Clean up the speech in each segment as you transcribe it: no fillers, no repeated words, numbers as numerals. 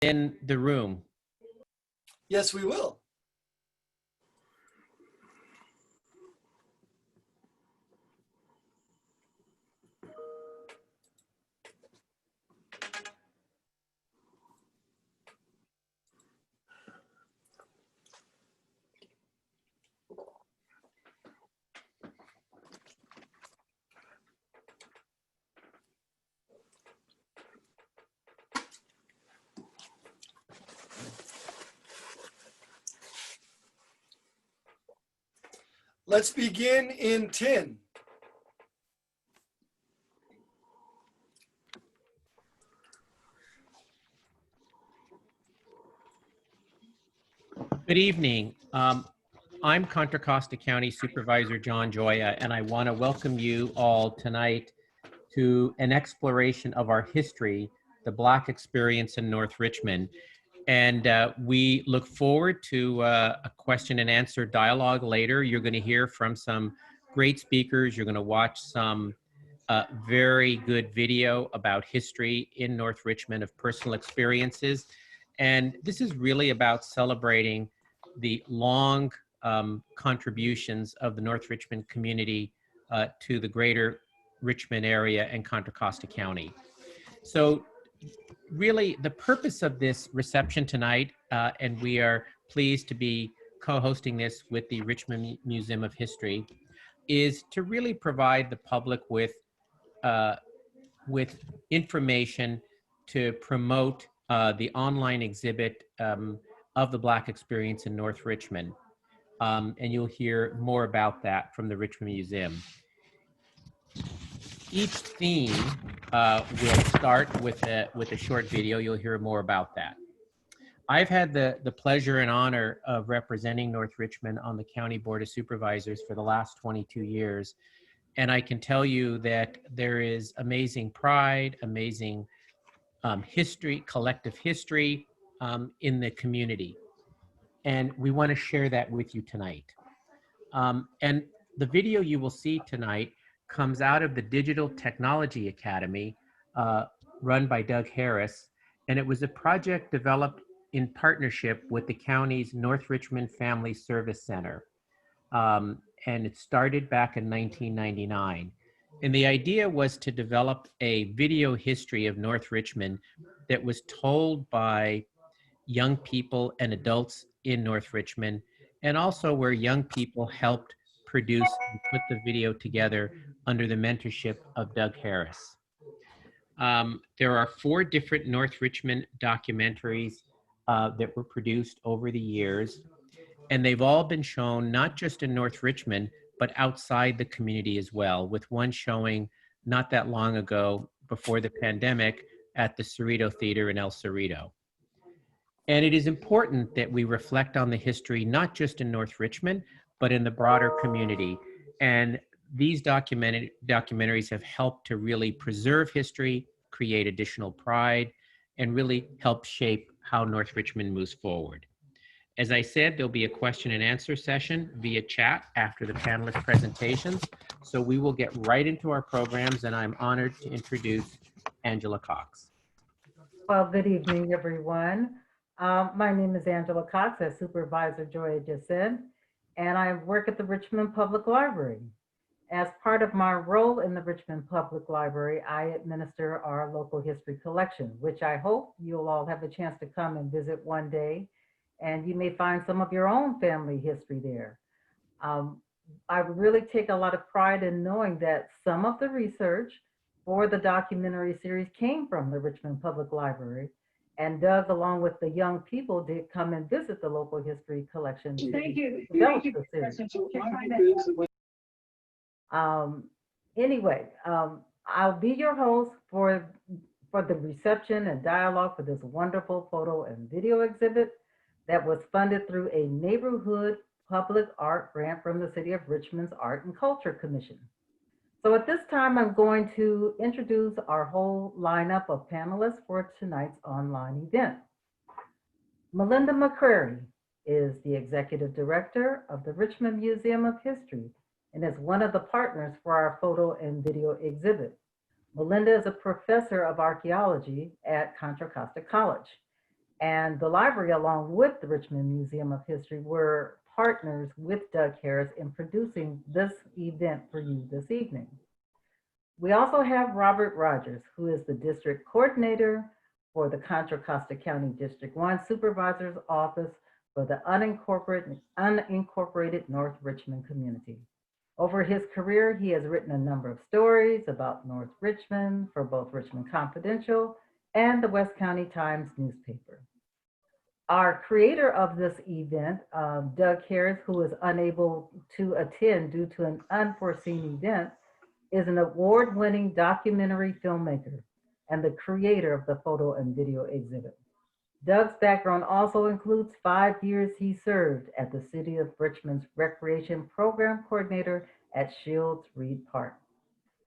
in the room? Yes, we will. Let's begin in 10. Good evening. I'm Contra Costa County Supervisor John Joya, and I want to welcome you all tonight to an exploration of our history, the Black experience in North Richmond. And we look forward to a question and answer dialogue later. You're going to hear from some great speakers. You're going to watch some very good video about history in North Richmond of personal experiences. And this is really about celebrating the long contributions of the North Richmond community to the greater Richmond area and Contra Costa County. So really the purpose of this reception tonight, and we are pleased to be co-hosting this with the Richmond Museum of History, is to really provide the public with information to promote the online exhibit of the Black experience in North Richmond. And you'll hear more about that from the Richmond Museum. Each theme will start with a short video. You'll hear more about that. I've had the pleasure and honor of representing North Richmond on the County Board of Supervisors for the last 22 years. And I can tell you that there is amazing pride, amazing history, collective history in the community. And we want to share that with you tonight. And the video you will see tonight comes out of the Digital Technology Academy run by Doug Harris. And it was a project developed in partnership with the county's North Richmond Family Service Center. And it started back in 1999. And the idea was to develop a video history of North Richmond that was told by young people and adults in North Richmond, and also where young people helped produce and put the video together under the mentorship of Doug Harris. There are 4 different North Richmond documentaries that were produced over the years. And they've all been shown not just in North Richmond, but outside the community as well, with one showing not that long ago before the pandemic at the Cerrito Theater in El Cerrito. And it is important that we reflect on the history, not just in North Richmond, but in the broader community. And these documentaries have helped to really preserve history, create additional pride, and really help shape how North Richmond moves forward. As I said, there'll be a question and answer session via chat after the panelist presentations. So we will get right into our programs, and I'm honored to introduce Angela Cox. Well, good evening, everyone. My name is Angela Cox, as Supervisor Joya just said, and I work at the Richmond Public Library. As part of my role in the Richmond Public Library, I administer our local history collection, which I hope you'll all have a chance to come and visit one day. And you may find some of your own family history there. I really take a lot of pride in knowing that some of the research for the documentary series came from the Richmond Public Library. And Doug, along with the young people, did come and visit the local history collection. Thank you. Anyway, I'll be your host for the reception and dialogue for this wonderful photo and video exhibit that was funded through a neighborhood public art grant from the City of Richmond's Art and Culture Commission. So at this time, I'm going to introduce our whole lineup of panelists for tonight's online event. Melinda Mccrary is the Executive Director of the Richmond Museum of History and is one of the partners for our photo and video exhibit. Melinda is a professor of archaeology at Contra Costa College. And the library, along with the Richmond Museum of History, were partners with Doug Harris in producing this event for you this evening. We also have Robert Rogers, who is the district coordinator for the Contra Costa County District 1 Supervisor's Office for the unincorporated North Richmond community. Over his career, he has written a number of stories about North Richmond for both Richmond Confidential and the West County Times newspaper. Our creator of this event, Doug Harris, who was unable to attend due to an unforeseen event, is an award-winning documentary filmmaker and the creator of the photo and video exhibit. Doug's background also includes 5 years he served at the City of Richmond's Recreation Program Coordinator at Shields Reed Park.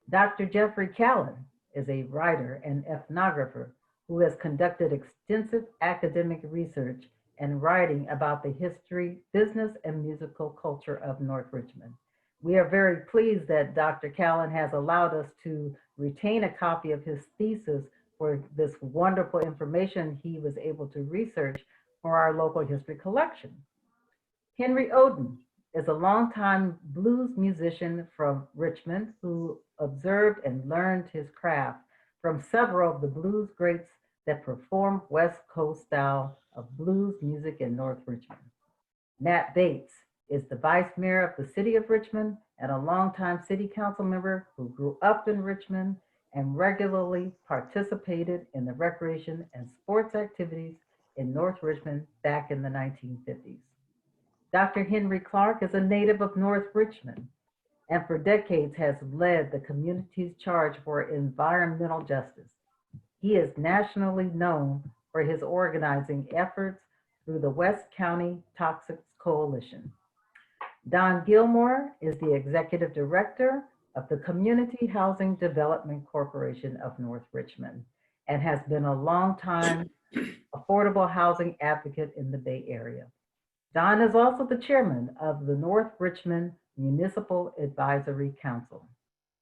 Dr. Jeffrey Callan is a writer and ethnographer who has conducted extensive academic research and writing about the history, business, and musical culture of North Richmond. We are very pleased that Dr. Callan has allowed us to retain a copy of his thesis for this wonderful information he was able to research for our local history collection. Henry Oden is a longtime blues musician from Richmond who observed and learned his craft from several of the blues greats that perform West Coast style of blues music in North Richmond. Nat Bates is the vice mayor of the City of Richmond and a longtime city council member who grew up in Richmond and regularly participated in the recreation and sports activities in North Richmond back in the 1950s. Dr. Henry Clark is a native of North Richmond and for decades has led the community's charge for environmental justice. He is nationally known for his organizing efforts through the West County Toxics Coalition. Don Gilmore is the executive director of the Community Housing Development Corporation of North Richmond and has been a longtime affordable housing advocate in the Bay Area. Don is also the chairman of the North Richmond Municipal Advisory Council.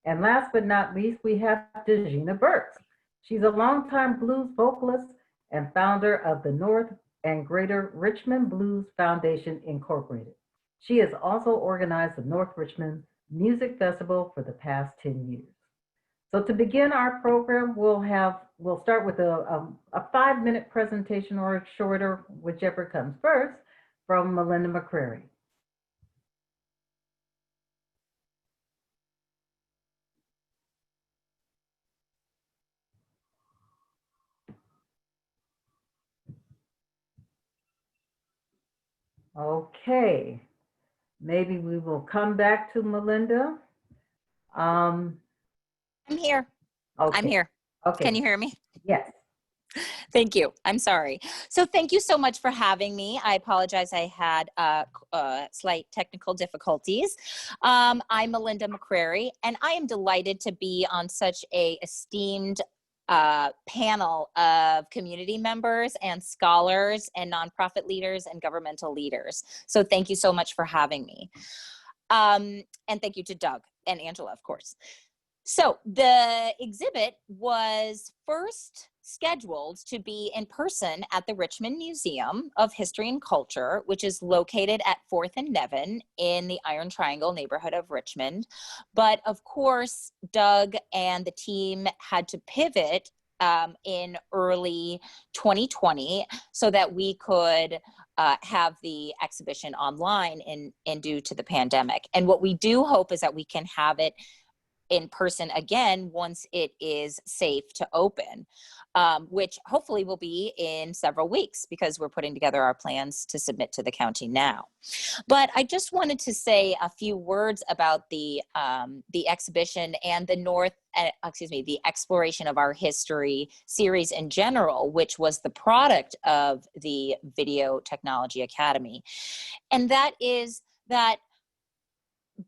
And last but not least, we have Degina Burks. She's a longtime blues vocalist and founder of the North and Greater Richmond Blues Foundation Incorporated. She has also organized the North Richmond Music Festival for the past 10 years. So to begin our program, we'll start with a 5-minute presentation or shorter, whichever comes first, from Melinda Mccrary. Okay, maybe we will come back to Melinda. I'm here. Okay. I'm here. Okay. Can you hear me? Yes. Thank you. I'm sorry. So thank you so much for having me. I apologize. I had slight technical difficulties. I'm Melinda Mccrary, and I am delighted to be on such a esteemed panel of community members and scholars and nonprofit leaders and governmental leaders. So thank you so much for having me. And thank you to Doug and Angela, of course. So the exhibit was first scheduled to be in person at the Richmond Museum of History and Culture, which is located at 4th and Nevin in the Iron Triangle neighborhood of Richmond. But of course, Doug and the team had to pivot in early 2020 so that we could have the exhibition online and due to the pandemic. And what we do hope is that we can have it in person again once it is safe to open, which hopefully will be in several weeks because we're putting together our plans to submit to the county now. But I just wanted to say a few words about the exhibition and the Exploration of Our History series in general, which was the product of the Video Technology Academy. And that is that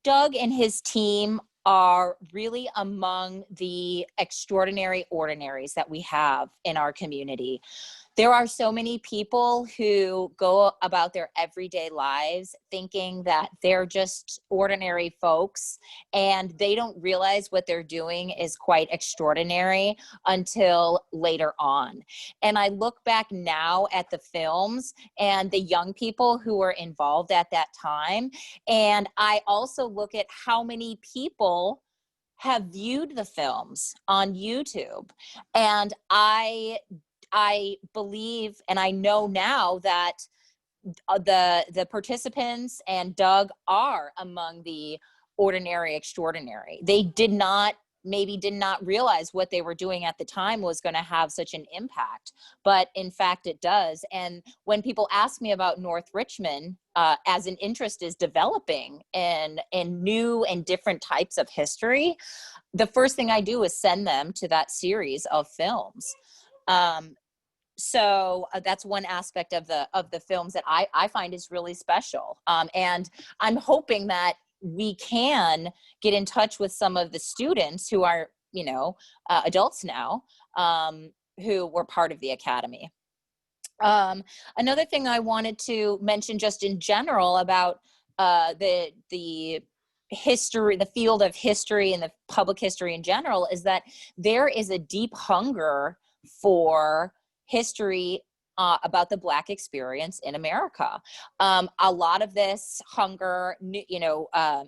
Doug and his team are really among the extraordinary ordinaries that we have in our community. There are so many people who go about their everyday lives thinking that they're just ordinary folks, and they don't realize what they're doing is quite extraordinary until later on. And I look back now at the films and the young people who were involved at that time, and I also look at how many people have viewed the films on YouTube. And I believe, and I know now that the participants and Doug are among the ordinary extraordinary. They maybe did not realize what they were doing at the time was going to have such an impact, but in fact it does. And when people ask me about North Richmond, as an interest is developing in new and different types of history, the first thing I do is send them to that series of films. So that's one aspect of the films that I find is really special. And I'm hoping that we can get in touch with some of the students who are, adults now, who were part of the Academy. Another thing I wanted to mention just in general about the history, the field of history and the public history in general, is that there is a deep hunger for history about the Black experience in America. A lot of this hunger,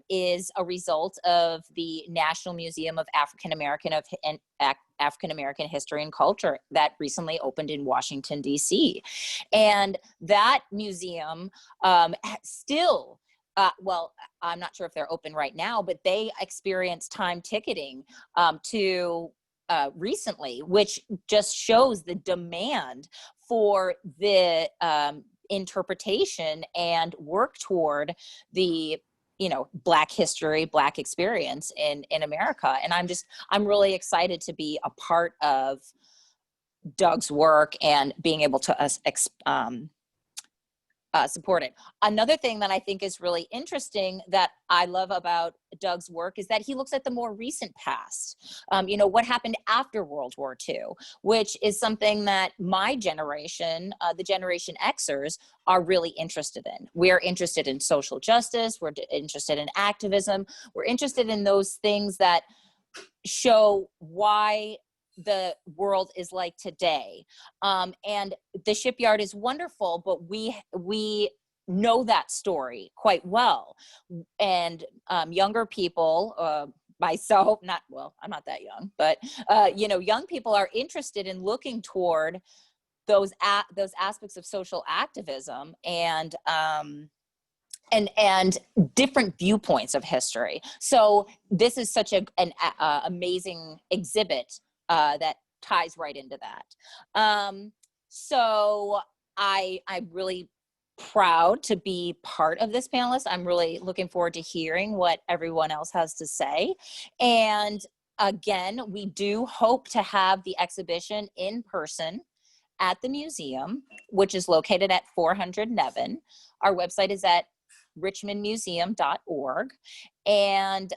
is a result of the National Museum of African American History and Culture that recently opened in Washington, D.C. And that museum still, well, I'm not sure if they're open right now, but they experience time ticketing to recently, which just shows the demand for the interpretation and work toward the Black history, Black experience in America. And I'm really excited to be a part of Doug's work and being able to support it. Another thing that I think is really interesting that I love about Doug's work is that he looks at the more recent past, what happened after World War II, which is something that my generation, the Generation Xers, are really interested in. We're interested in social justice. We're interested in activism. We're interested in those things that show why the world is like today. And the shipyard is wonderful, but we know that story quite well. And younger people, myself, I'm not that young, but young people are interested in looking toward those aspects of social activism and different viewpoints of history. So this is such an amazing exhibit that ties right into that. So I'm really proud to be part of this panelist. I'm really looking forward to hearing what everyone else has to say. And again, we do hope to have the exhibition in person at the museum, which is located at 400 Nevin. Our website is at richmondmuseum.org. And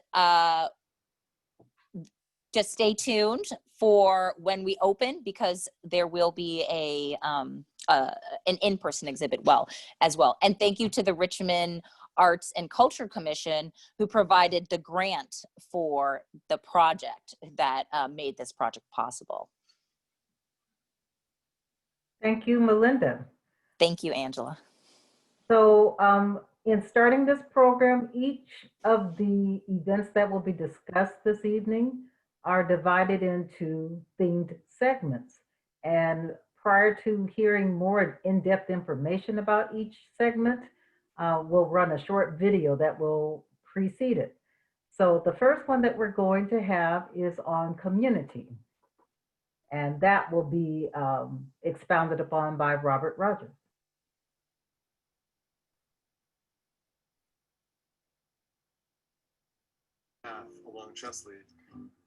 just stay tuned for when we open, because there will be an in-person exhibit as well. And thank you to the Richmond Arts and Culture Commission, who provided the grant for the project that made this project possible. Thank you, Melinda. Thank you, Angela. So in starting this program, each of the events that will be discussed this evening are divided into themed segments. And prior to hearing more in-depth information about each segment, we'll run a short video that will precede it. So the first one that we're going to have is on community. And that will be expounded upon by Robert Rogers. Along Chesley,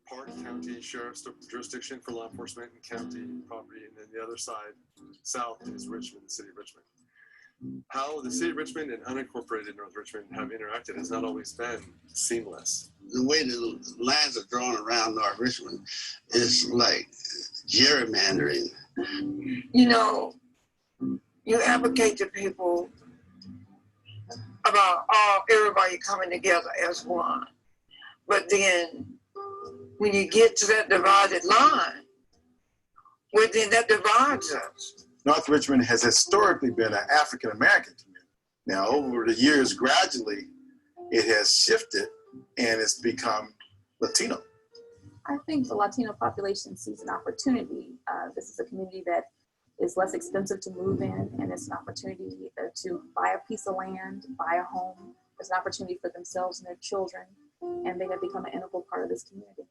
Park County Sheriff's jurisdiction for law enforcement and county property, and then the other side, south, is Richmond, the city of Richmond. how the city of Richmond and unincorporated North Richmond have interacted has not always been seamless. The way the lines are drawn around North Richmond is like gerrymandering. You know, you advocate to people about everybody coming together as one. But then when you get to that divided line, well, then that divides us. North Richmond has historically been an African American community. Now, over the years, gradually, it has shifted and it's become Latino. I think the Latino population sees an opportunity. This is a community that is less expensive to move in, and it's an opportunity to buy a piece of land, buy a home. It's an opportunity for themselves and their children, and they have become an integral part of this community.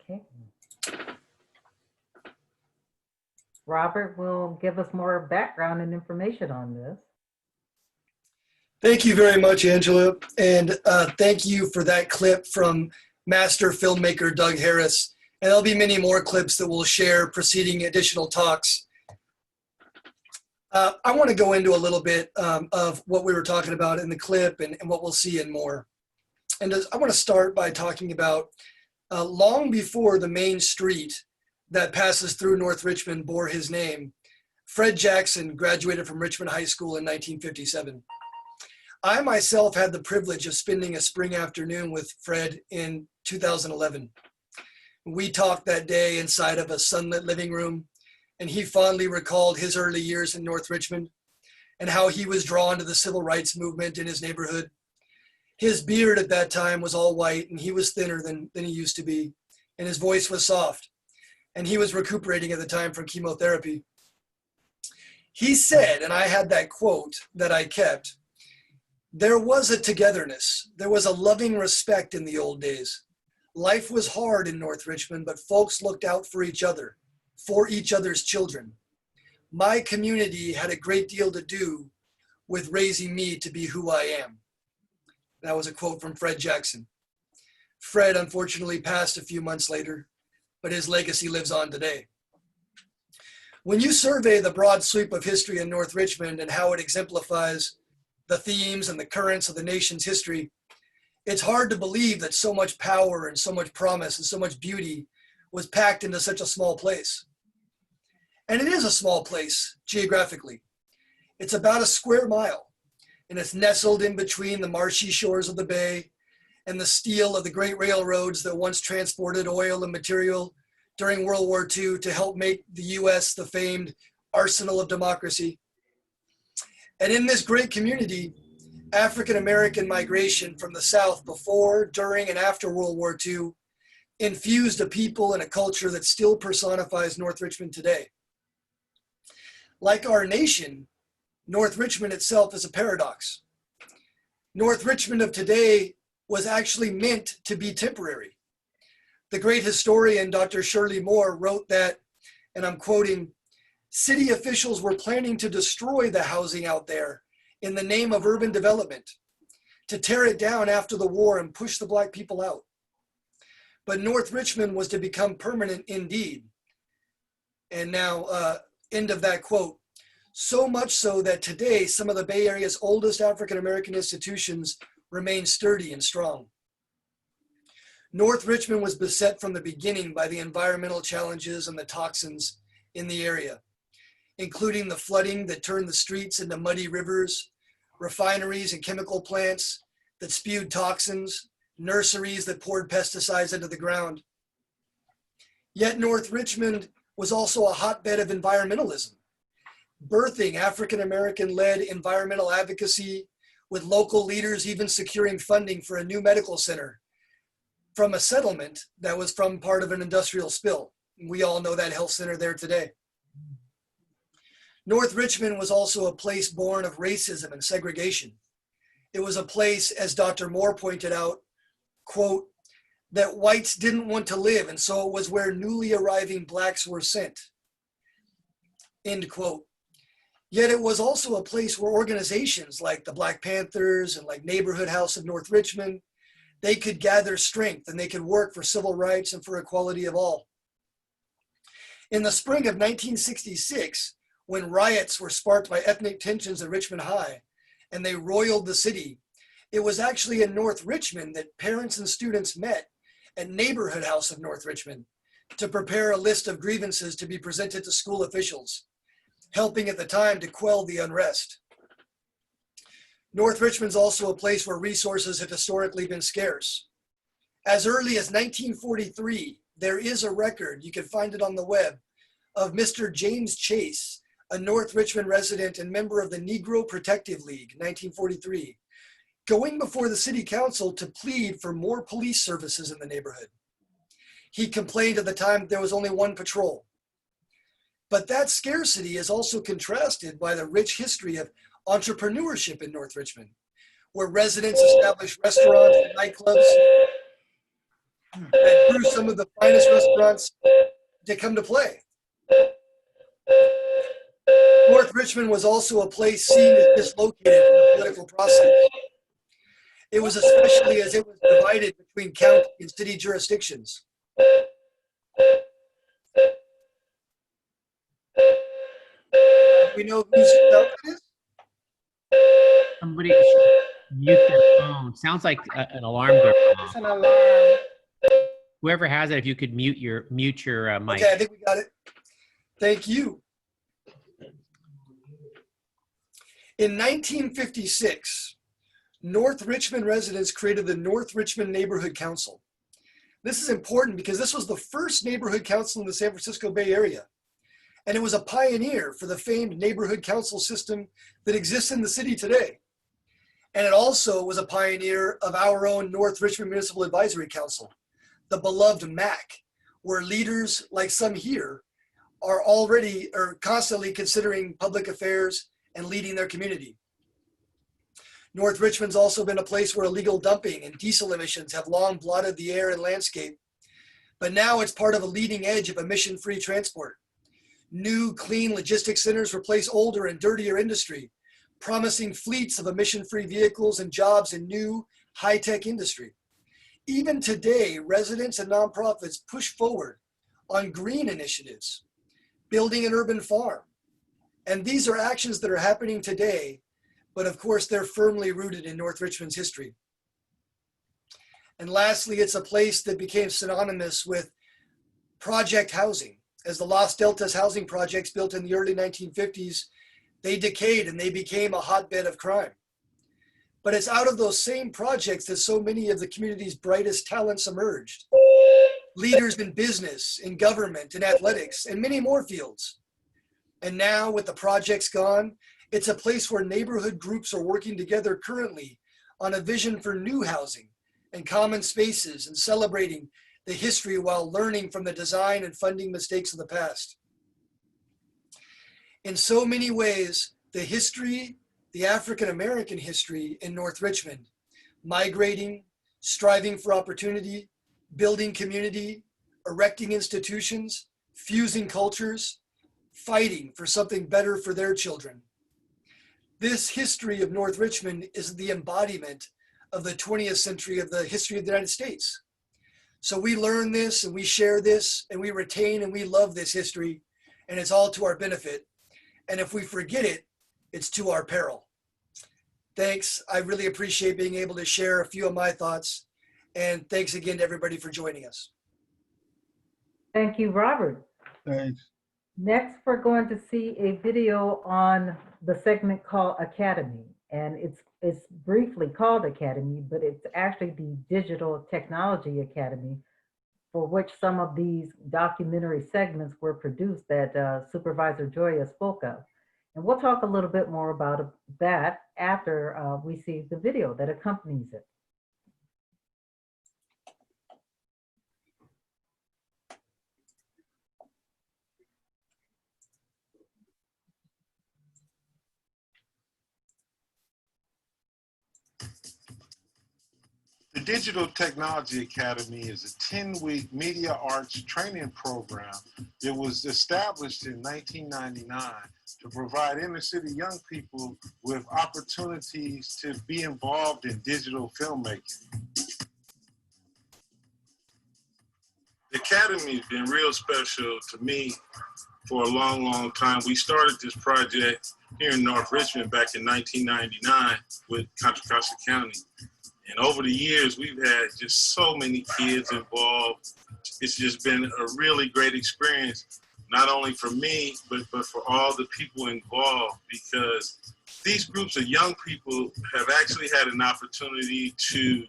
Okay. Robert will give us more background and information on this. Thank you very much, Angela. And thank you for that clip from master filmmaker Doug Harris. And there'll be many more clips that we'll share preceding additional talks. I want to go into a little bit of what we were talking about in the clip and what we'll see and more. And I want to start by talking about long before the main street that passes through North Richmond bore his name, Fred Jackson graduated from Richmond High School in 1957. I myself had the privilege of spending a spring afternoon with Fred in 2011. We talked that day inside of a sunlit living room, and he fondly recalled his early years in North Richmond and how he was drawn to the civil rights movement in his neighborhood. His beard at that time was all white, and he was thinner than he used to be, and his voice was soft, and he was recuperating at the time from chemotherapy. He said, and I had that quote that I kept, "There was a togetherness. There was a loving respect in the old days. Life was hard in North Richmond, but folks looked out for each other, for each other's children. My community had a great deal to do with raising me to be who I am." That was a quote from Fred Jackson. Fred unfortunately passed a few months later, but his legacy lives on today. When you survey the broad sweep of history in North Richmond and how it exemplifies the themes and the currents of the nation's history, it's hard to believe that so much power and so much promise and so much beauty was packed into such a small place. And it is a small place geographically. It's about a square mile, and it's nestled in between the marshy shores of the bay and the steel of the great railroads that once transported oil and material during World War II to help make the US the famed arsenal of democracy. And in this great community, African-American migration from the South before, during, and after World War II infused a people and a culture that still personifies North Richmond today. Like our nation, North Richmond itself is a paradox. North Richmond of today was actually meant to be temporary. The great historian, Dr. Shirley Moore, wrote that, and I'm quoting, "City officials were planning to destroy the housing out there in the name of urban development, to tear it down after the war and push the Black people out. But North Richmond was to become permanent indeed." And now, end of that quote. So much so that today, some of the Bay Area's oldest African-American institutions remain sturdy and strong. North Richmond was beset from the beginning by the environmental challenges and the toxins in the area, including the flooding that turned the streets into muddy rivers, refineries and chemical plants that spewed toxins, nurseries that poured pesticides into the ground. Yet North Richmond was also a hotbed of environmentalism, birthing African-American-led environmental advocacy, with local leaders even securing funding for a new medical center from a settlement that was from part of an industrial spill. We all know that health center there today. North Richmond was also a place born of racism and segregation. It was a place, as Dr. Moore pointed out, quote, "that whites didn't want to live, and so it was where newly arriving Blacks were sent," end quote. Yet it was also a place where organizations like the Black Panthers and like Neighborhood House of North Richmond, they could gather strength and they could work for civil rights and for equality of all. In the spring of 1966, when riots were sparked by ethnic tensions at Richmond High and they roiled the city, it was actually in North Richmond that parents and students met at Neighborhood House of North Richmond to prepare a list of grievances to be presented to school officials, helping at the time to quell the unrest. North Richmond's also a place where resources have historically been scarce. As early as 1943, there is a record, you can find it on the web, of Mr. James Chase, a North Richmond resident and member of the Negro Protective League, 1943, going before the city council to plead for more police services in the neighborhood. He complained at the time there was only one patrol. But that scarcity is also contrasted by the rich history of entrepreneurship in North Richmond, where residents established restaurants and nightclubs that drew some of the finest restaurants to come to play. North Richmond was also a place seen as dislocated in the political process. It was especially as it was divided between county and city jurisdictions. We know whose town it is? Somebody mute their phone. Sounds like an alarm going It's off. an alarm. Whoever has it, if you could mute your mic. Okay, I think we got it. Thank you. In 1956, North Richmond residents created the North Richmond Neighborhood Council. This is important because this was the first neighborhood council in the San Francisco Bay Area. And it was a pioneer for the famed neighborhood council system that exists in the city today. And it also was a pioneer of our own North Richmond Municipal Advisory Council, the beloved MAC, where leaders like some here are constantly considering public affairs and leading their community. North Richmond's also been a place where illegal dumping and diesel emissions have long blotted the air and landscape, but now it's part of a leading edge of emission-free transport. New, clean logistics centers replace older and dirtier industry, promising fleets of emission-free vehicles and jobs in new, high-tech industry. Even today, residents and nonprofits push forward on green initiatives, building an urban farm. And these are actions that are happening today, but of course, they're firmly rooted in North Richmond's history. And lastly, it's a place that became synonymous with project housing. As the Los Deltas housing projects built in the early 1950s, they decayed and they became a hotbed of crime. But it's out of those same projects that so many of the community's brightest talents emerged. Leaders in business, in government, in athletics, and many more fields. And now with the projects gone, it's a place where neighborhood groups are working together currently on a vision for new housing and common spaces and celebrating the history while learning from the design and funding mistakes of the past. In so many ways, the history, the African-American history in North Richmond, migrating, striving for opportunity, building community, erecting institutions, fusing cultures, fighting for something better for their children. This history of North Richmond is the embodiment of the 20th century of the history of the United States. So we learn this and we share this and we retain and we love this history, and it's all to our benefit. And if we forget it, it's to our peril. Thanks. I really appreciate being able to share a few of my thoughts. And thanks again to everybody for joining us. Thank you, Robert. Thanks. Next, we're going to see a video on the segment called Academy. And it's briefly called Academy, but it's actually the Digital Technology Academy, for which some of these documentary segments were produced that Supervisor Joya spoke of. And we'll talk a little bit more about that after we see the video that accompanies it. The Digital Technology Academy is a 10-week media arts training program that was established in 1999 to provide inner-city young people with opportunities to be involved in digital filmmaking. The Academy's been real special to me for a long, long time. We started this project here in North Richmond back in 1999 with Contra Costa County. And over the years, we've had just so many kids involved. It's just been a really great experience, not only for me, but for all the people involved, because these groups of young people have actually had an opportunity to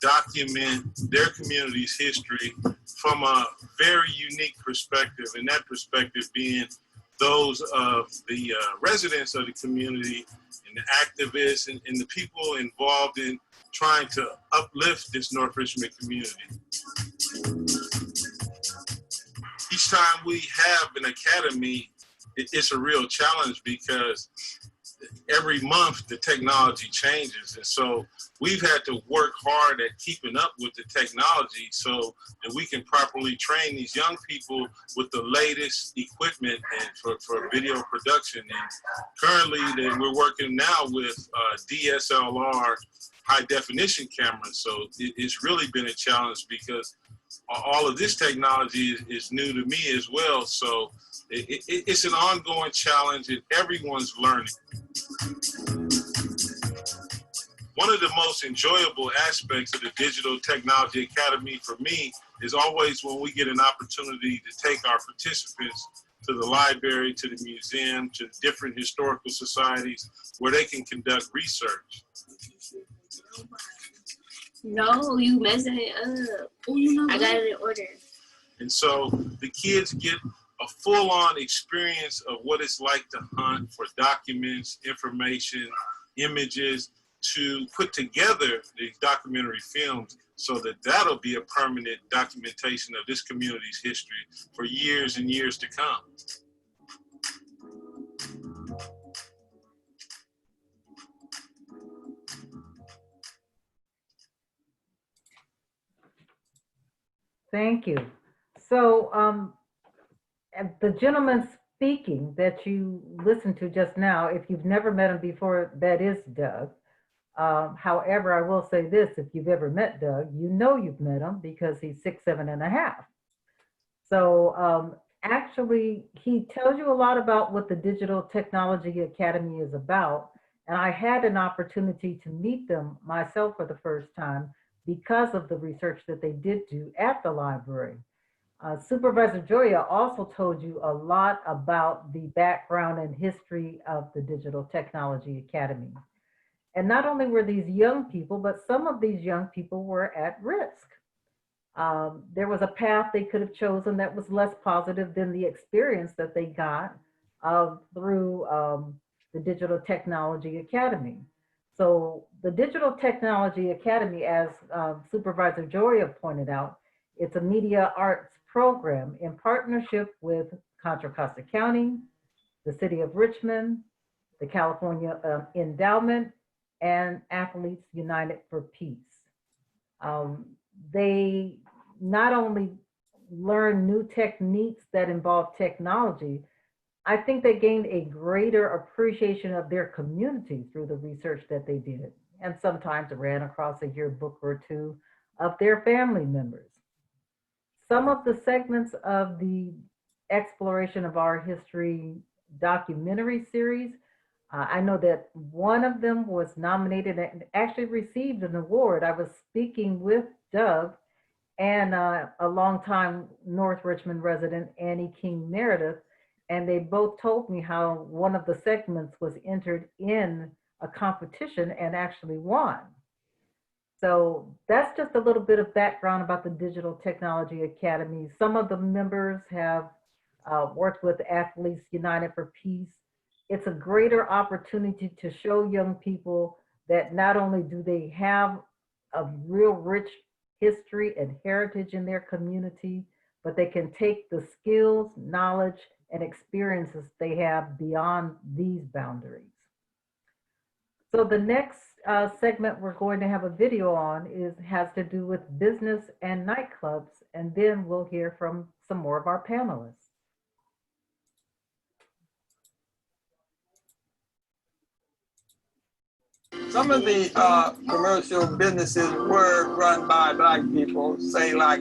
document their community's history from a very unique perspective, and that perspective being those of the residents of the community and the activists and the people involved in trying to uplift this North Richmond community. Each time we have an academy, it's a real challenge because every month the technology changes. And so we've had to work hard at keeping up with the technology so that we can properly train these young people with the latest equipment and for video production. And currently we're working now with DSLR high definition cameras. So it's really been a challenge because all of this technology is new to me as well. So it's an ongoing challenge and everyone's learning. One of the most enjoyable aspects of the Digital Technology Academy for me is always when we get an opportunity to take our participants to the library, to the museum, to different historical societies where they can conduct research. No, you messing it up. I got it in order. And so the kids get a full-on experience of what it's like to hunt for documents, information, images, to put together these documentary films so that that'll be a permanent documentation of this community's history for years and years to come. Thank you. So the gentleman speaking that you listened to just now, if you've never met him before, that is Doug. However, I will say this, if you've ever met Doug, you know you've met him because he's 6'7½". So actually, he tells you a lot about what the Digital Technology Academy is about. And I had an opportunity to meet them myself for the first time because of the research that they did do at the library. Supervisor Joya also told you a lot about the background and history of the Digital Technology Academy. And not only were these young people, but some of these young people were at risk. There was a path they could have chosen that was less positive than the experience that they got through the Digital Technology Academy. So the Digital Technology Academy, as Supervisor Joya pointed out, it's a media arts program in partnership with Contra Costa County, the City of Richmond, the California Endowment, and Athletes United for Peace. They not only learn new techniques that involve technology, I think they gained a greater appreciation of their community through the research that they did, and sometimes ran across a yearbook or two of their family members. Some of the segments of the Exploration of Our History documentary series, I know that one of them was nominated and actually received an award. I was speaking with Doug and a longtime North Richmond resident, Annie King Meredith, and they both told me how one of the segments was entered in a competition and actually won. So that's just a little bit of background about the Digital Technology Academy. Some of the members have worked with Athletes United for Peace. It's a greater opportunity to show young people that not only do they have a real rich history and heritage in their community, but they can take the skills, knowledge, and experiences they have beyond these boundaries. So the next segment we're going to have a video on has to do with business and nightclubs, and then we'll hear from some more of our panelists. Some of the commercial businesses were run by Black people, say like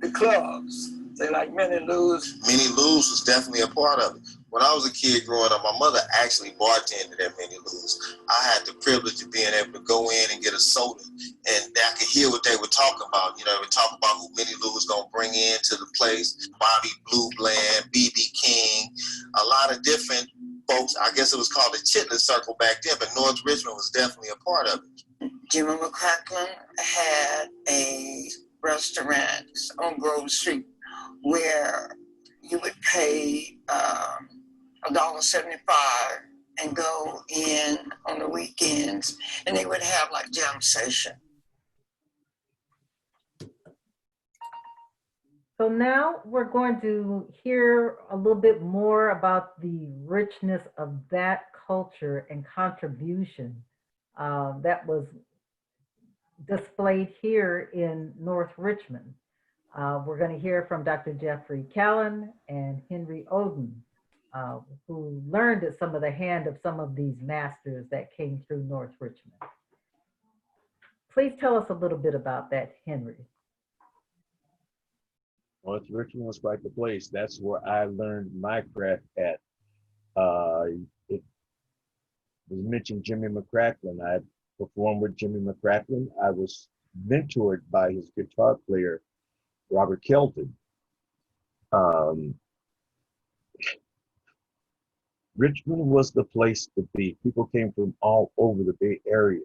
the clubs. They like Minnie Lou's. Minnie Lou's was definitely a part of it. When I was a kid growing up, my mother actually bartended at Minnie Lou's. I had the privilege of being able to go in and get a soda, and I could hear what they were talking about. You know, they would talk about who Minnie Lou was going to bring into the place, Bobby Blue Bland, B.B. King, a lot of different folks. I guess it was called the Chitlin Circle back then, but North Richmond was definitely a part of it. Jimmy McCracklin had a restaurant on Grove Street where you would pay $1.75 and go in on the weekends, and they would have like jam session. So now we're going to hear a little bit more about the richness of that culture and contribution that was displayed here in North Richmond. We're going to hear from Dr. Jeffrey Callan and Henry Oden, who learned at some of the hand of some of these masters that came through North Richmond. Please tell us a little bit about that, Henry. North Richmond was quite the place. That's where I learned my craft at. It was mentioned Jimmy McCracklin. I performed with Jimmy McCracklin. I was mentored by his guitar player, Robert Kelton. Richmond was the place to be. People came from all over the Bay Area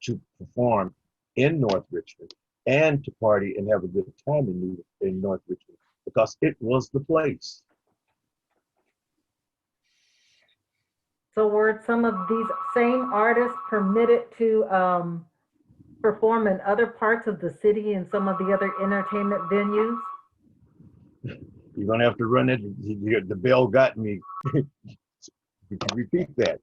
to perform in North Richmond and to party and have a good time in North Richmond because it was the place. So were some of these same artists permitted to perform in other parts of the city and some of the other entertainment venues? You're gonna have to run it. The bell got me. You can repeat that.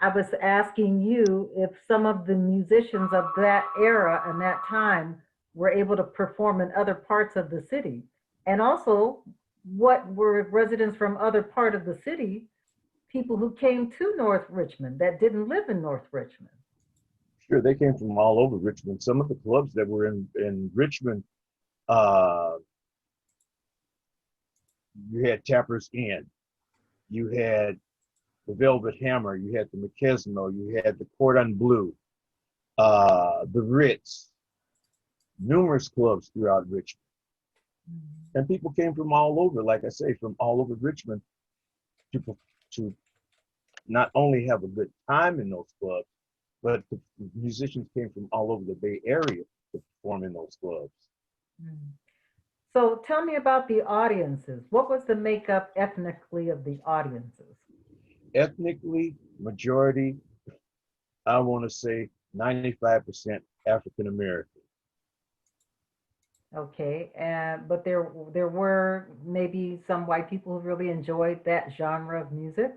I was asking you if some of the musicians of that era and that time were able to perform in other parts of the city. And also, what were residents from other part of the city, people who came to North Richmond that didn't live in North Richmond? Sure, they came from all over Richmond. Some of the clubs that were in Richmond, you had Tapper's Inn, you had the Velvet Hammer, you had the McKesno, you had the Cordon Bleu, the Ritz, numerous clubs throughout Richmond. And people came from all over, like I say, from all over Richmond to not only have a good time in those clubs, but the musicians came from all over the Bay Area to perform in those clubs. So tell me about the audiences. What was the makeup ethnically of the audiences? Ethnically, majority, I want to say 95% African American. Okay, but there were maybe some white people who really enjoyed that genre of music?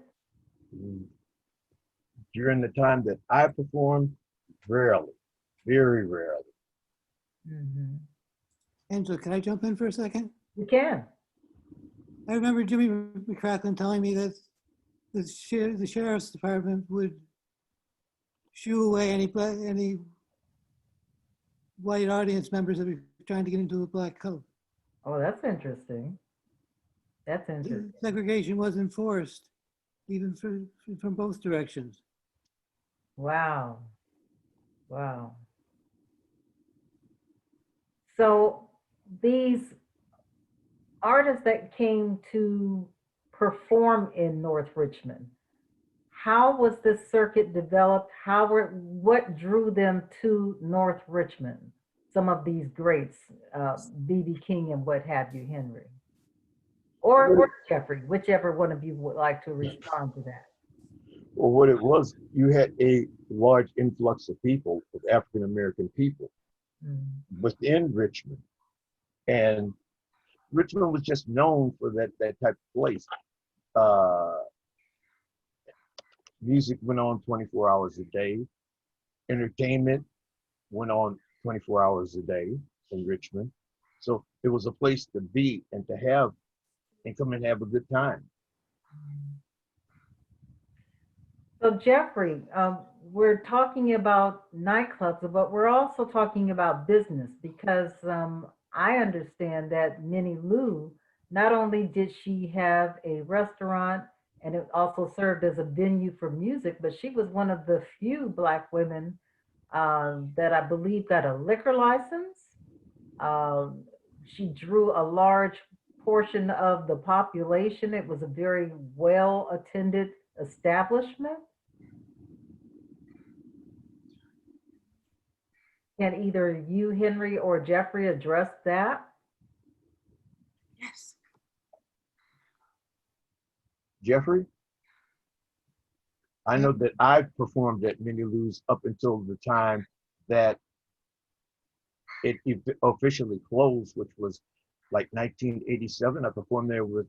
During the time that I performed, rarely, very rarely. Angela, can I jump in for a second? You can. I remember Jimmy McCracklin telling me that the sheriff's department would shoo away any white audience members that were trying to get into a black coat. Oh, that's interesting. That's interesting. Segregation was enforced, even from both directions. Wow. Wow. So these artists that came to perform in North Richmond, how was this circuit developed? What drew them to North Richmond? Some of these greats, B.B. King and what have you, Henry, or Jeffrey, whichever one of you would like to respond to that. Well, what it was, you had a large influx of people, of African American people within Richmond. And Richmond was just known for that type of place. Music went on 24 hours a day. Entertainment went on 24 hours a day in Richmond. So it was a place to be and to have and come and have a good time. So Jeffrey, we're talking about nightclubs, but we're also talking about business because I understand that Minnie Lou, not only did she have a restaurant and it also served as a venue for music, but she was one of the few Black women that I believe got a liquor license. Um, she drew a large portion of the population. It was a very well attended establishment. Can either you, Henry, or Jeffrey address that? Yes. Jeffrey? I know that I performed at Minnie Lou's up until the time that it officially closed, which was like 1987. I performed there with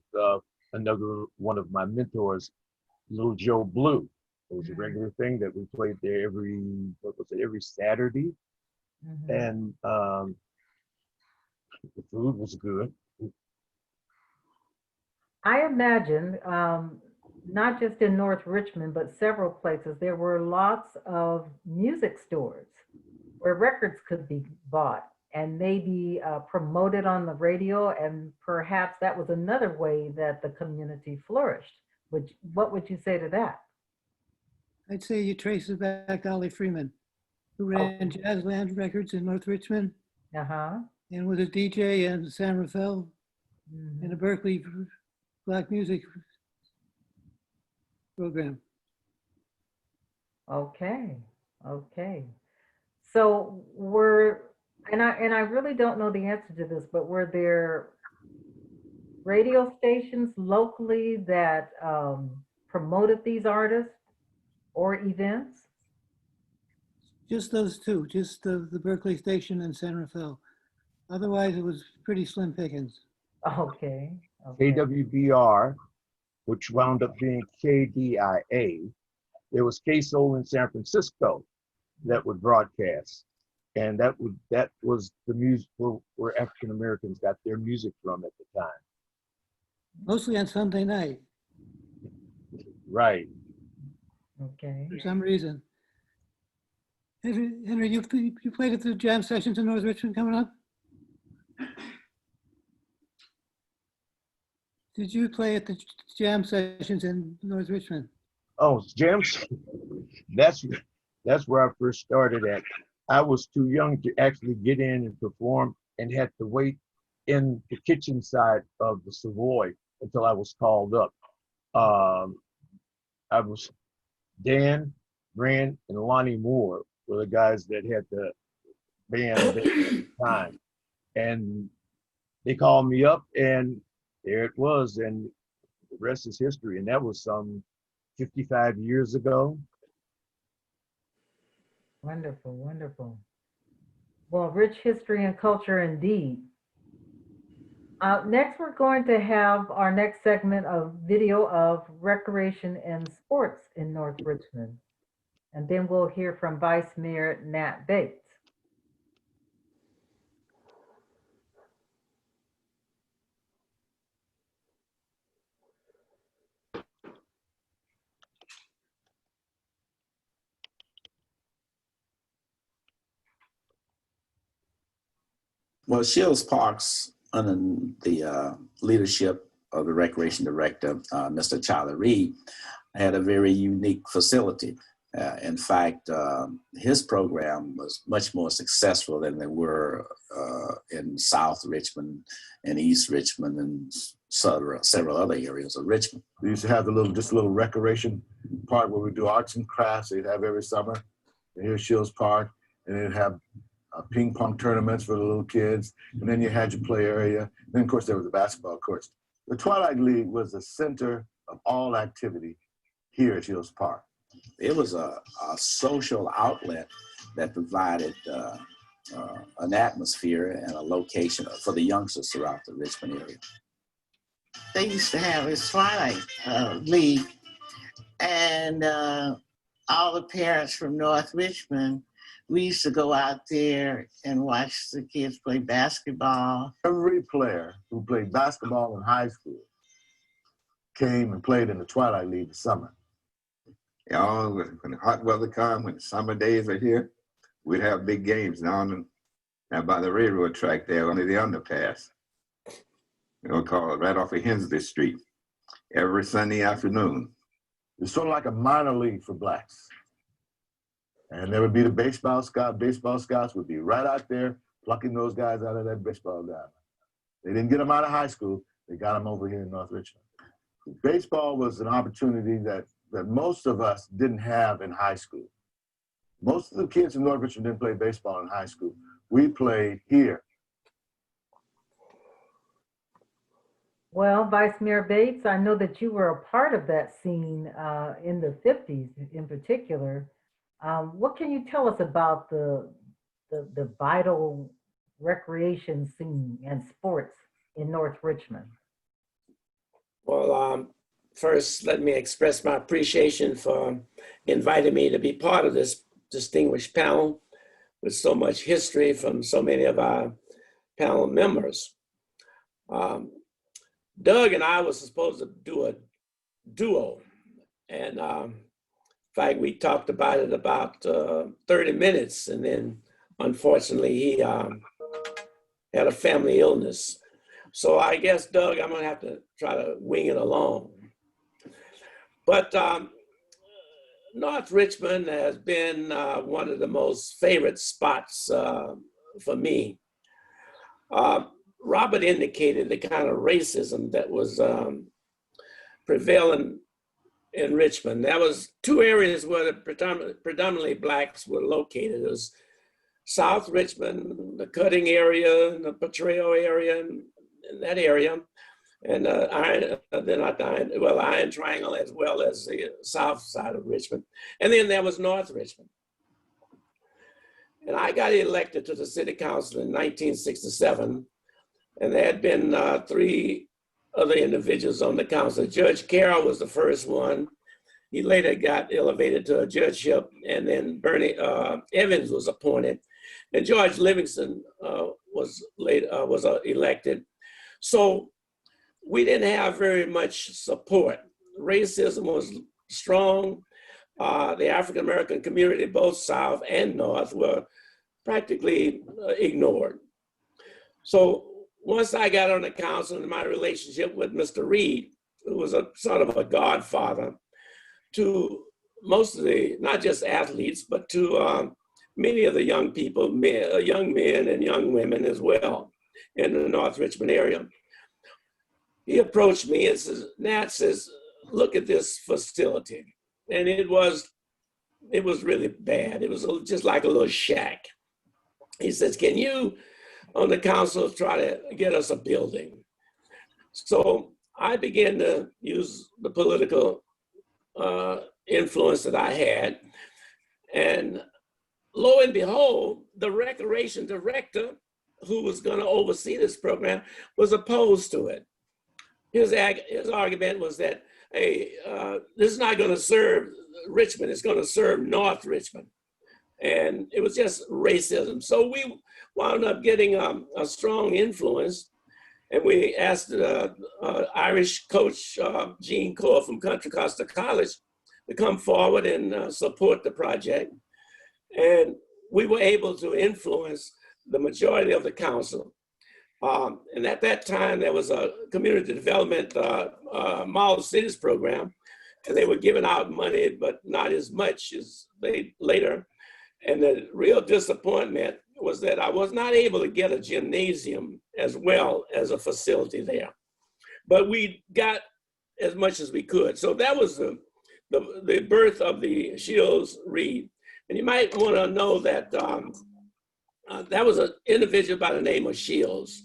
another one of my mentors, Little Joe Blue. It was a regular thing that we played there every Saturday. And the food was good. I imagine, not just in North Richmond, but several places, there were lots of music stores where records could be bought and maybe promoted on the radio. And perhaps that was another way that the community flourished. What would you say to that? I'd say you trace it back to Ollie Freeman, who ran Jazzland Records in North Richmond and was a DJ in San Rafael in a Berkeley Black music program. Okay, okay. So and I really don't know the answer to this, but were there radio stations locally that promoted these artists or events? Just those two, just the Berkeley station and San Rafael. Otherwise, it was pretty slim pickings. Okay. KWBR, which wound up being KDIA. There was KSOL in San Francisco that would broadcast. And that was the music where African Americans got their music from at the time. Mostly on Sunday night. Right. Okay. For some reason. Henry, you played at the jam sessions in North Richmond coming up? Did you play at the jam sessions in North Richmond? Oh, jams. That's where I first started at. I was too young to actually get in and perform and had to wait in the kitchen side of the Savoy until I was called up. I was Dan, Grant, and Lonnie Moore were the guys that had the band at the time. And they called me up and there it was. And the rest is history. And that was some 55 years ago. Wonderful, wonderful. Well, rich history and culture indeed. Next, we're going to have our next segment of video of recreation and sports in North Richmond. And then we'll hear from Vice Mayor Nat Bates. Well, Shields Parks, under the leadership of the Recreation Director, Mr. Charlie Reed, had a very unique facility. In fact, his program was much more successful than they were in South Richmond and East Richmond and several other areas of Richmond. We used to have just a little recreation part where we do arts and crafts. They'd have every summer. And here's Shields Park, and they'd have ping pong tournaments for the little kids. And then you had your play area. And then, of course, there was the basketball courts. The Twilight League was the center of all activity here at Shields Park. It was a social outlet that provided an atmosphere and a location for the youngsters throughout the Richmond area. They used to have this Twilight League, and all the parents from North Richmond, we used to go out there and watch the kids play basketball. Every player who played basketball in high school came and played in the Twilight League this summer. You know, when the hot weather comes, when the summer days are here, we'd have big games down Now by the railroad track there, under the underpass. We'll call it right off of Hensley Street. Every Sunday afternoon. It's sort of like a minor league for blacks. And there would be the baseball scout. Baseball scouts would be right out there plucking those guys out of that baseball diamond. They didn't get them out of high school. They got them over here in North Richmond. Baseball was an opportunity that most of us didn't have in high school. Most of the kids in North Richmond didn't play baseball in high school. We played here. Well, Vice Mayor Bates, I know that you were a part of that scene in the 50s in particular. What can you tell us about the vital recreation scene and sports in North Richmond? Well, first, let me express my appreciation for inviting me to be part of this distinguished panel with so much history from so many of our panel members. Doug and I were supposed to do a duo, and in fact, we talked about it about 30 minutes, and then unfortunately, he had a family illness. So I guess, Doug, I'm gonna have to try to wing it along. But North Richmond has been one of the most favorite spots for me. Robert indicated the kind of racism that was prevailing in Richmond. There was two areas where the predominantly blacks were located. It was South Richmond, the Cutting area, and the Potrero area, and that area, and Iron Triangle, as well as the south side of Richmond. And then there was North Richmond. And I got elected to the city council in 1967. And there had been three other individuals on the council. Judge Carroll was the first one. He later got elevated to a judgeship, and then Bernie Evans was appointed, and George Livingston was elected. So we didn't have very much support. Racism was strong. The African American community, both South and North, were practically ignored. So once I got on the council, and my relationship with Mr. Reed, who was a sort of a godfather to most of the, not just athletes, but to many of the young people, young men and young women as well in the North Richmond area. He approached me and says, Nat says, look at this facility. And it was really bad. It was just like a little shack. He says, can you, on the council, try to get us a building? So I began to use the political influence that I had. And lo and behold, the recreation director who was going to oversee this program was opposed to it. His argument was that, hey, this is not going to serve Richmond, it's going to serve North Richmond. And it was just racism. So we wound up getting a strong influence, and we asked Irish coach Gene Core from Contra Costa College to come forward and support the project. And we were able to influence the majority of the council. And at that time, there was a community development model cities program, and they were giving out money, but not as much as they later. And the real disappointment was that I was not able to get a gymnasium as well as a facility there. But we got as much as we could. So that was the birth of the Shields Reed. And you might want to know that that was an individual by the name of Shields,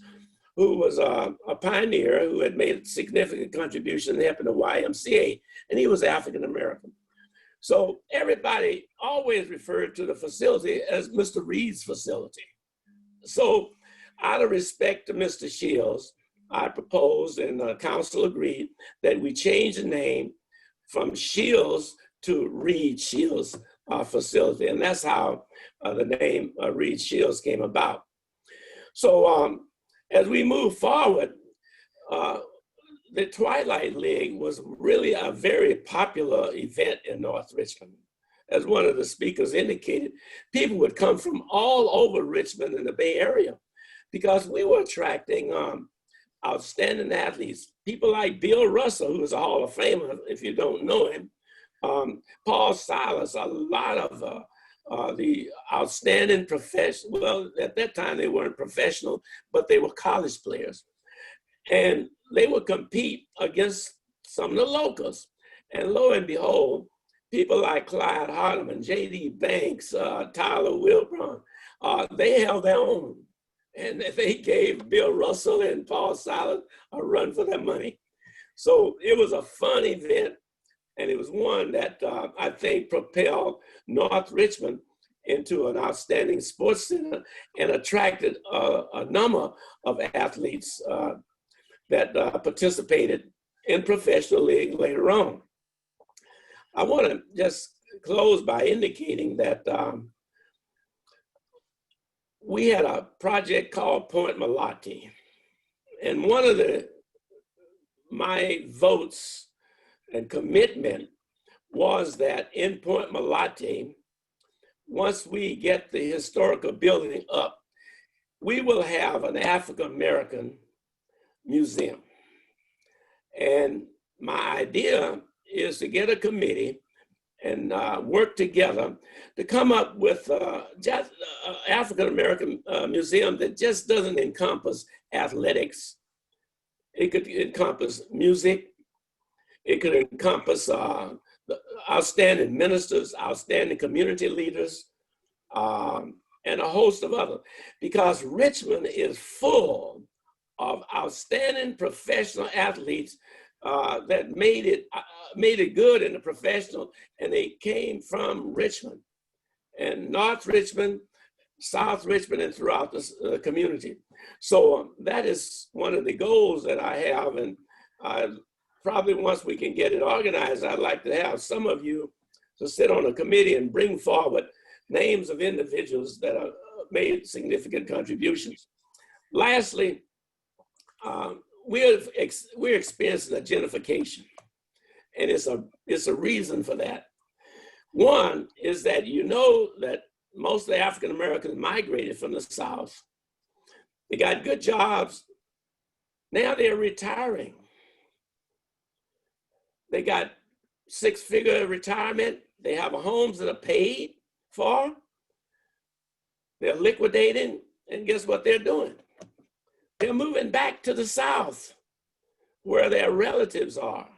who was a pioneer who had made a significant contribution to helping the YMCA, and he was African American. So everybody always referred to the facility as Mr. Reed's facility. So out of respect to Mr. Shields, I proposed, and the council agreed, that we change the name from Shields to Reed Shields facility. And that's how the name Reed Shields came about. So as we move forward, the Twilight League was really a very popular event in North Richmond. as one of the speakers indicated, people would come from all over Richmond and the Bay Area because we were attracting outstanding athletes. People like Bill Russell, who is a Hall of Famer, if you don't know him, Paul Silas, a lot of the outstanding professional, well, at that time they weren't professional, but they were college players. And they would compete against some of the locals. And lo and behold, people like Clyde Hardeman, J.D. Banks, Tyler Wilbron, they held their own. And they gave Bill Russell and Paul Silas a run for their money. So it was a fun event. And it was one that I think propelled North Richmond into an outstanding sports center and attracted a number of athletes that participated in professional league later on. I want to just close by indicating that we had a project called Point Malati. And one of my votes and commitment was that in Point Malati, once we get the historical building up, we will have an African American museum. And my idea is to get a committee and work together to come up with just an African American museum that just doesn't encompass athletics. It could encompass music. It could encompass the outstanding ministers, outstanding community leaders, and a host of others. Because Richmond is full of outstanding professional athletes that made it good in the professional, and they came from Richmond and North Richmond, South Richmond, and throughout the community. So that is one of the goals that I have, and probably once we can get it organized, I'd like to have some of you to sit on a committee and bring forward names of individuals that have made significant contributions. Lastly, we're experiencing a gentrification, and it's a reason for that. One is that you know that most of the African Americans migrated from the South. They got good jobs. Now they're retiring. They got six-figure retirement. They have homes that are paid for. They're liquidating, and guess what they're doing? They're moving back to the South where their relatives are.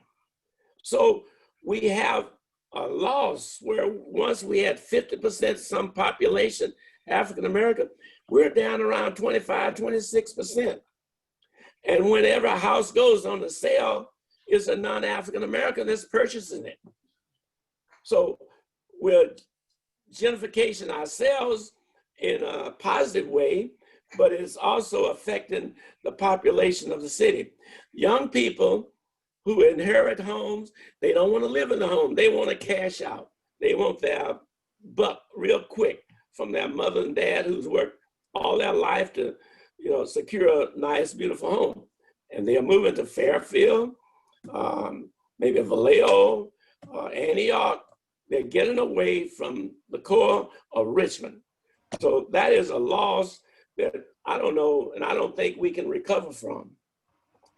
So we have a loss where once we had 50% some population, African American, we're down around 25, 26%. And whenever a house goes on the sale, it's a non-African American that's purchasing it. So we're gentrification ourselves in a positive way, but it's also affecting the population of the city. Young people who inherit homes, they don't want to live in the home. They want to cash out. They want their buck real quick from their mother and dad who's worked all their life to, secure a nice, beautiful home. And they are moving to Fairfield, maybe Vallejo, Antioch. They're getting away from the core of Richmond. So that is a loss that I don't know, and I don't think we can recover from.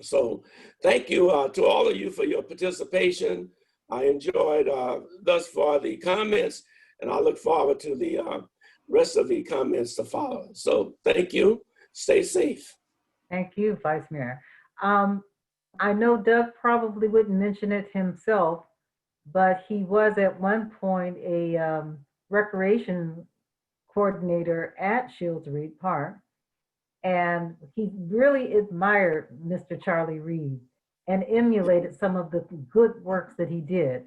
So thank you to all of you for your participation. I enjoyed thus far the comments, and I look forward to the rest of the comments to follow. So thank you. Stay safe. Thank you, Vice Mayor. I know Doug probably wouldn't mention it himself, but he was at one point a recreation coordinator at Shields Reed Park. And he really admired Mr. Charlie Reed and emulated some of the good works that he did.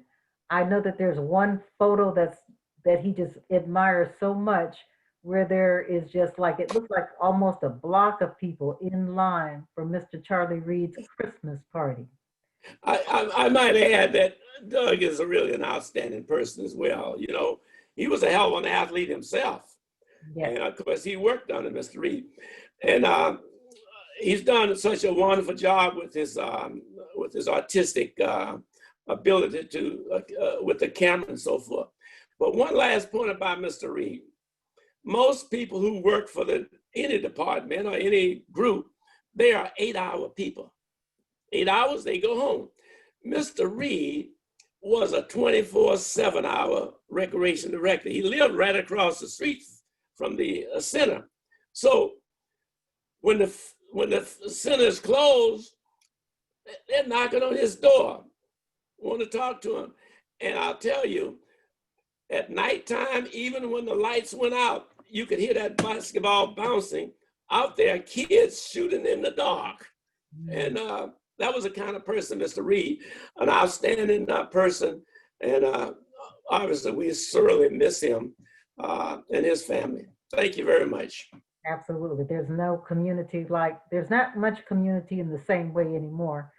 I know that there's one photo that he just admires so much, where there is just like, it looks like almost a block of people in line for Mr. Charlie Reed's Christmas party. I might add that Doug is really an outstanding person as well. He was a hell of an athlete himself. Yes. And of course, he worked under Mr. Reed. And he's done such a wonderful job with his artistic ability to with the camera and so forth. But one last point about Mr. Reed. Most people who work for any department or any group, they are 8-hour people. 8 hours, they go home. Mr. Reed was a 24/7 hour recreation director. He lived right across the street from the center. So when the center is closed, they're knocking on his door, want to talk to him. And I'll tell you, at nighttime, even when the lights went out, you could hear that basketball bouncing out there, kids shooting in the dark. And that was the kind of person, Mr. Reed, an outstanding person. And obviously, we sorely miss him and his family. Thank you very much. Absolutely. There's no community there's not much community in the same way anymore.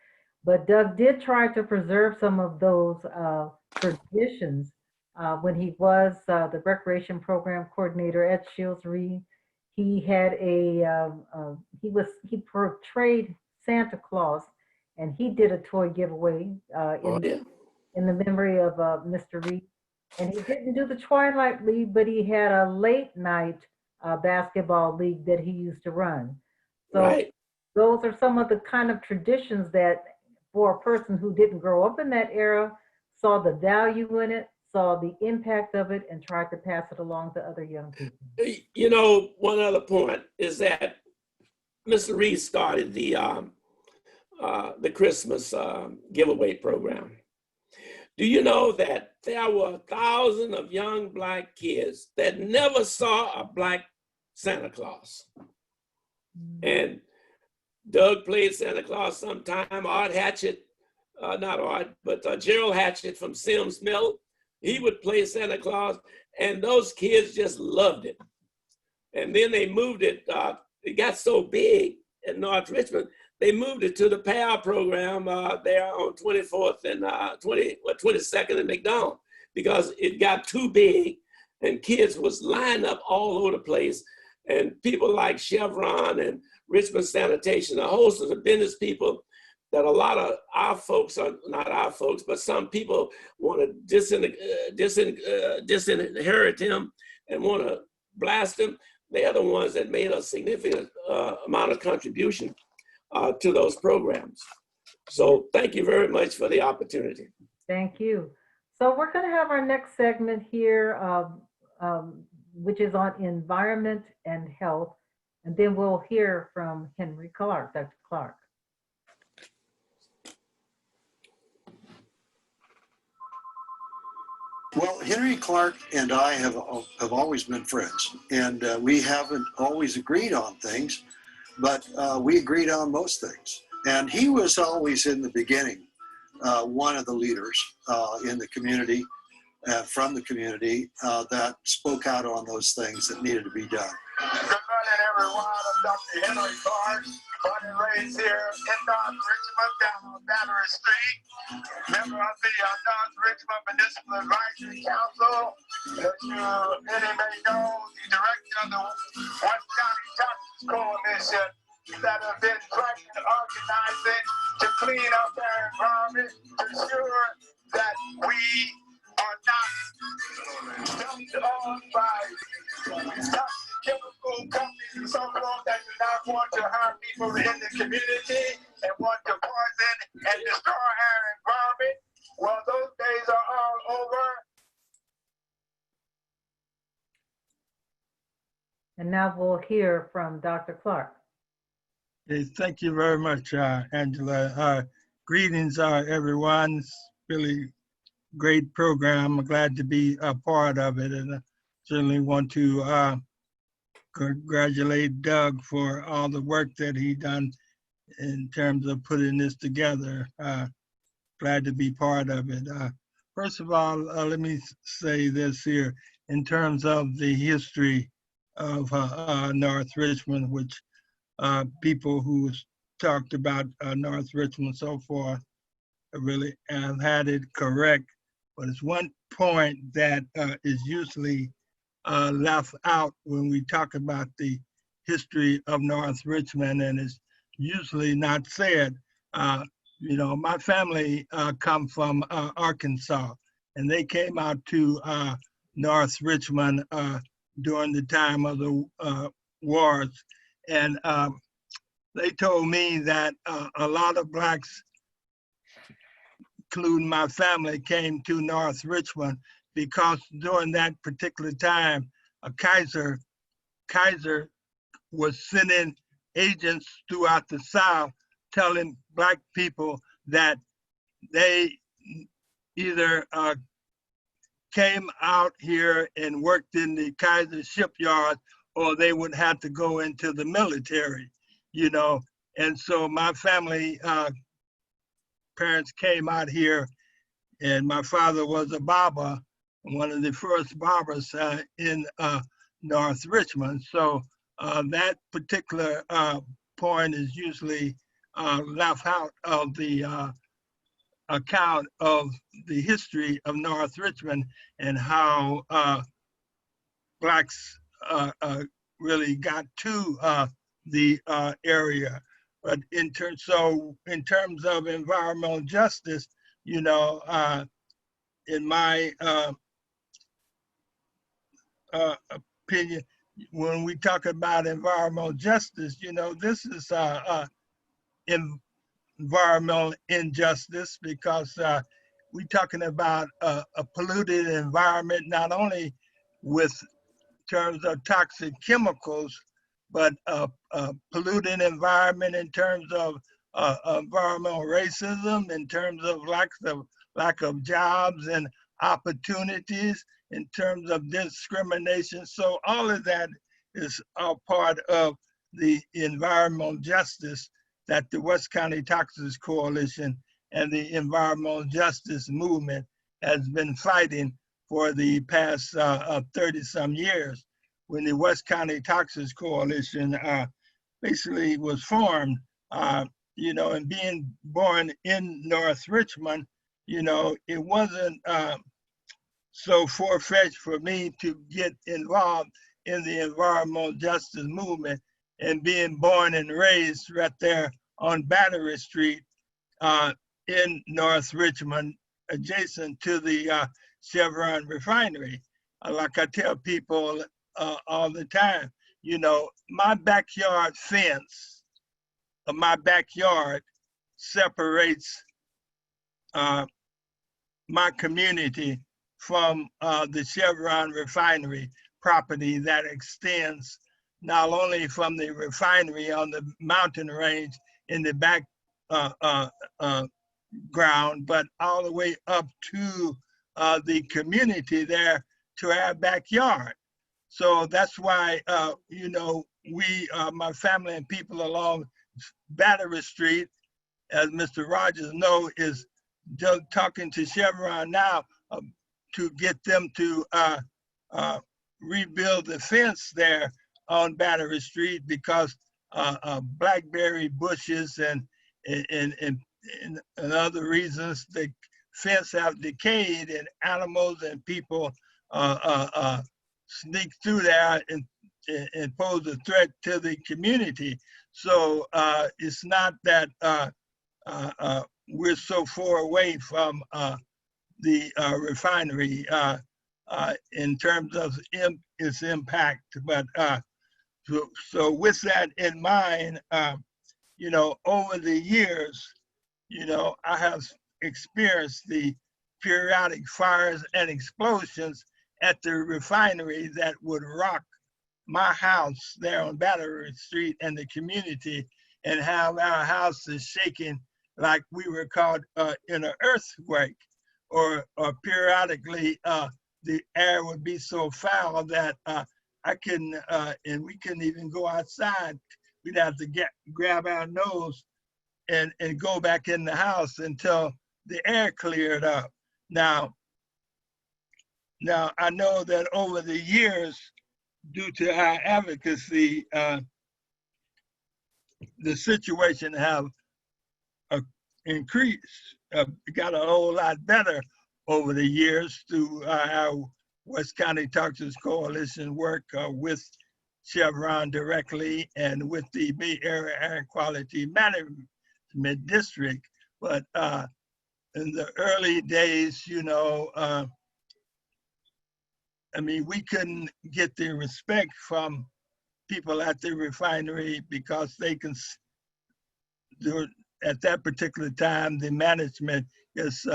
But Doug did try to preserve some of those traditions when he was the recreation program coordinator at Shields Reed. He had he portrayed Santa Claus, and he did a toy giveaway in the memory of Mr. Reed. And he didn't do the Twilight League, but he had a late night basketball league that he used to run. So those are some of the kind of traditions that, for a person who didn't grow up in that era, saw the value in it, saw the impact of it, and tried to pass it along to other young people. You know, one other point is that Mr. Reed started the Christmas giveaway program. Do you know that there were thousands of young Black kids that never saw a Black Santa Claus? And Doug played Santa Claus sometime. Art Hatchett, not Art, but Gerald Hatchett from Sims Mill, he would play Santa Claus, and those kids just loved it. And then they moved it, it got so big in North Richmond, they moved it to the PAL program there on 24th and 22nd and McDonald, because it got too big and kids was lined up all over the place. And people like Chevron and Richmond Sanitation, a host of the business people that a lot of our folks are, not our folks, but some people want to disinherit him and want to blast him. They are the ones that made a significant amount of contribution to those programs. So thank you very much for the opportunity. Thank you. So we're going to have our next segment here, which is on environment and health. And then we'll hear from Henry Clark, Dr. Clark. Well, Henry Clark and I have always been friends, and we haven't always agreed on things, but we agreed on most things. And he was always in the beginning one of the leaders in the community, from the community, that spoke out on those things that needed to be done. Good morning, everyone. I'm Dr. Henry Clark, born and raised here in North Richmond, down on Battery Street. Member of the North Richmond Municipal Advisory Council. As many may know, the director of the One County Justice Coalition that have been trying to organize it to clean up our environment, to ensure that we are not dumped on by chemical companies and so forth that do not want to harm people in the community and want to poison and destroy our environment. Well, those days are all over. And now we'll hear from Dr. Clark. Okay, thank you very much, Angela. Greetings, everyone. It's really great program. I'm glad to be a part of it, and I certainly want to congratulate Doug for all the work that he done in terms of putting this together. Glad to be part of it. First of all, let me say this here in terms of the history of North Richmond, which people who talked about North Richmond so far really have had it correct. But it's one point that is usually left out when we talk about the history of North Richmond, and it's usually not said. You know, my family come from Arkansas, and they came out to North Richmond during the time of the wars. And they told me that a lot of Blacks, including my family, came to North Richmond because during that particular time, Kaiser was sending agents throughout the South telling Black people that they either came out here and worked in the Kaiser shipyard, or they would have to go into the military, you know. And so my family parents came out here, and my father was a barber, one of the first barbers in North Richmond. So that particular point is usually left out of the account of the history of North Richmond and how Blacks really got to the area. But in terms of environmental justice, you know, in my opinion, when we talk about environmental justice, you know, this is environmental injustice because we're talking about a polluted environment, not only with terms of toxic chemicals, but a polluted environment in terms of environmental racism, in terms of lack of jobs and opportunities, in terms of discrimination. So all of that is all part of the environmental justice that the West County Toxins Coalition and the environmental justice movement has been fighting for the past 30-some years. When the West County Toxins Coalition basically was formed, you know, and being born in North Richmond, you know, it wasn't so far-fetched for me to get involved in the environmental justice movement, and being born and raised right there on Battery Street in North Richmond, adjacent to the Chevron refinery. Like I tell people all the time, you know, my backyard fence of my backyard separates my community from the Chevron refinery property that extends not only from the refinery on the mountain range in the back ground, but all the way up to the community there to our backyard. So that's why, you know, we, my family and people along Battery Street, as Mr. Rogers knows, is just talking to Chevron now to get them to rebuild the fence there on Battery Street because blackberry bushes and other reasons the fence have decayed, and animals and people sneak through there and pose a threat to the community. So it's not that we're so far away from the refinery in terms of its impact. But so with that in mind, you know, over the years, you know, I have experienced the periodic fires and explosions at the refinery that would rock my house there on Battery Street and the community, and have our houses shaking like we were caught in an earthquake, or periodically the air would be so foul that I couldn't, and we couldn't even go outside. We'd have to grab our nose and go back in the house until the air cleared up. Now I know that over the years, due to our advocacy, the situation have increased, got a whole lot better over the years through our West County Toxins Coalition work with Chevron directly and with the Bay Area Air Quality Management District. But in the early days, you know, I mean, we couldn't get the respect from people at the refinery because they can, at that particular time, the management just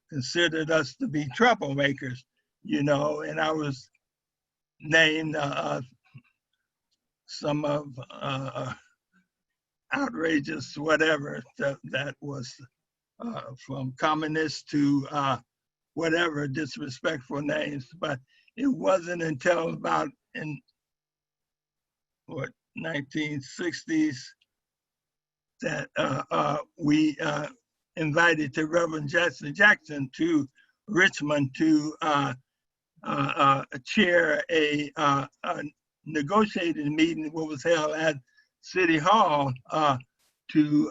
considered us to be troublemakers, you know, and I was named some of outrageous whatever that was from communist to whatever disrespectful names. But it wasn't until about in what 1960s that we invited the Reverend Jackson to Richmond to chair a negotiating meeting what was held at City Hall to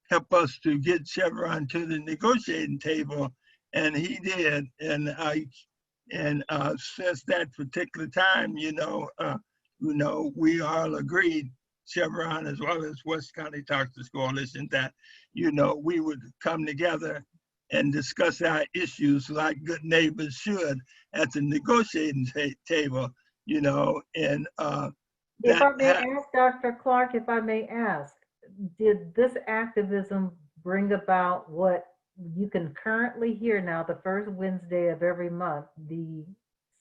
help us to get Chevron to the negotiating table, and he did. And since that particular time, you know, we all agreed, Chevron as well as West County Toxins Coalition, that, you know, we would come together and discuss our issues like good neighbors should at the negotiating table, you know, and if I may ask, Dr. Clark, if I may ask, did this activism bring about what you can currently hear now, the first Wednesday of every month, the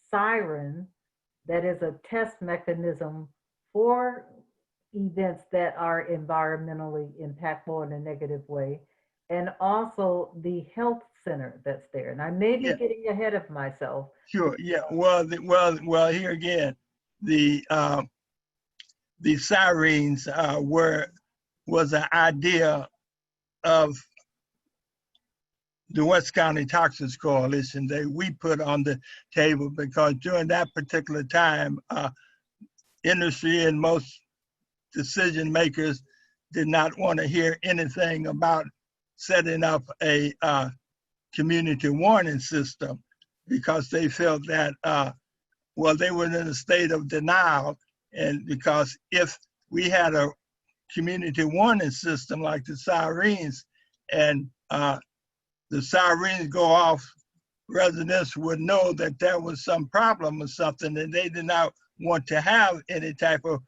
siren that is a test mechanism for events that are environmentally impactful in a negative way, and also the health center that's there? And I may be getting ahead of myself. Sure. Yeah. Well. Here again, the sirens was an idea of the West County Toxins Coalition that we put on the table, because during that particular time, industry and most decision makers did not want to hear anything about setting up a community warning system, because they felt that, well, they were in a state of denial. And because if we had a community warning system like the sirens, and the sirens go off, residents would know that there was some problem or something, and they did not want to have any type of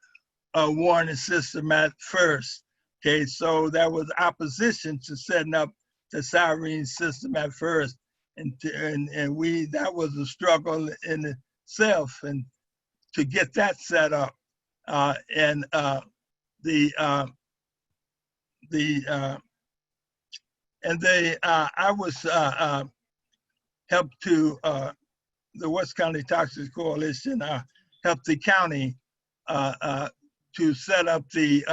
warning system at first. Okay, so there was opposition to setting up the siren system at first, and that was a struggle in itself, and to get that set up, I was helped to the West County Toxins Coalition helped the county to set up the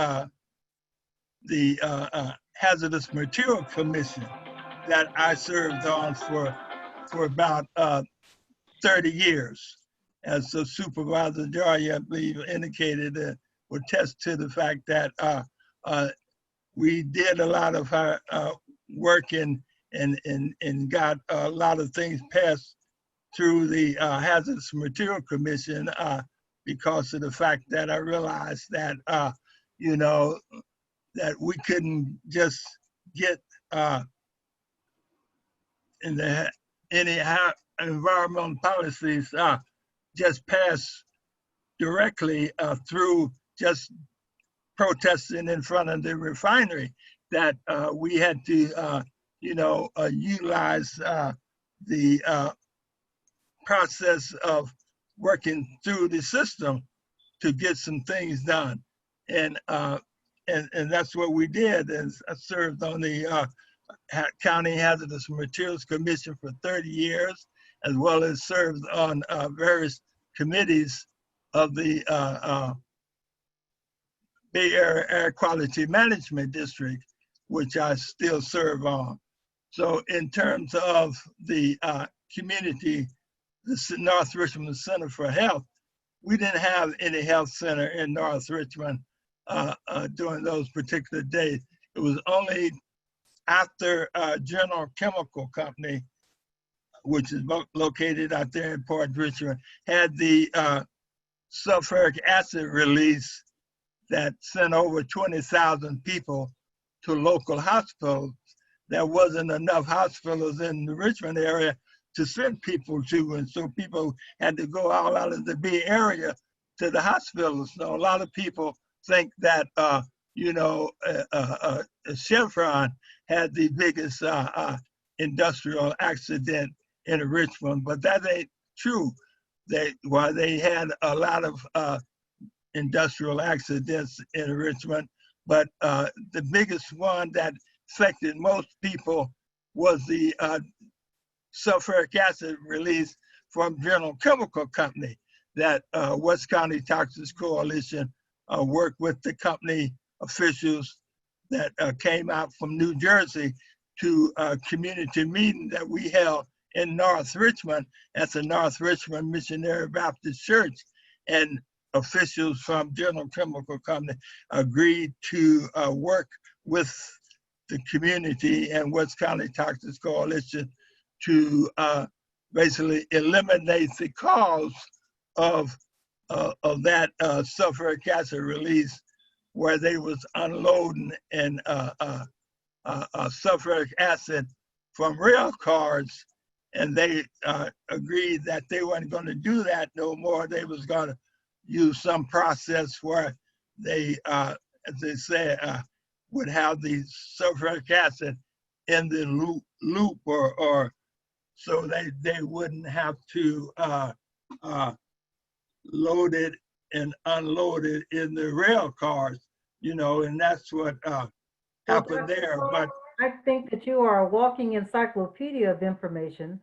Hazardous Material Commission that I served on for about 30 years. As the Supervisor Joy, I believe, indicated, would attest to the fact that we did a lot of our work and got a lot of things passed through the Hazardous Material Commission because of the fact that I realized that, you know, that we couldn't just get any environmental policies just pass directly through just protesting in front of the refinery, that we had to, you know, utilize the process of working through the system to get some things done. And that's what we did. Is I served on the County Hazardous Materials Commission for 30 years, as well as served on various committees of the Bay Area Air Quality Management District, which I still serve on. So in terms of the community, the North Richmond Center for Health, we didn't have any health center in North Richmond during those particular days. It was only after General Chemical Company, which is located out there in Port Richmond, had the sulfuric acid release that sent over 20,000 people to local hospitals. There wasn't enough hospitals in the Richmond area to send people to, and so people had to go all out of the Bay Area to the hospitals. So a lot of people think that Chevron had the biggest industrial accident in Richmond, but that ain't true. They had a lot of industrial accidents in Richmond, but the biggest one that affected most people was the sulfuric acid release from General Chemical Company that West County Toxics Coalition worked with the company officials that came out from New Jersey to a community meeting that we held in North Richmond at the North Richmond Missionary Baptist Church. And officials from General Chemical Company agreed to work with the community and West County Toxics Coalition to basically eliminate the cause of that sulfuric acid release, where they was unloading and sulfuric acid from rail cars, and they agreed that they weren't going to do that no more. They was going to use some process where they, as they say, would have the sulfuric acid in the loop or so they wouldn't have to load it and unload it in the rail cars, and that's what happened there. But I think that you are a walking encyclopedia of information.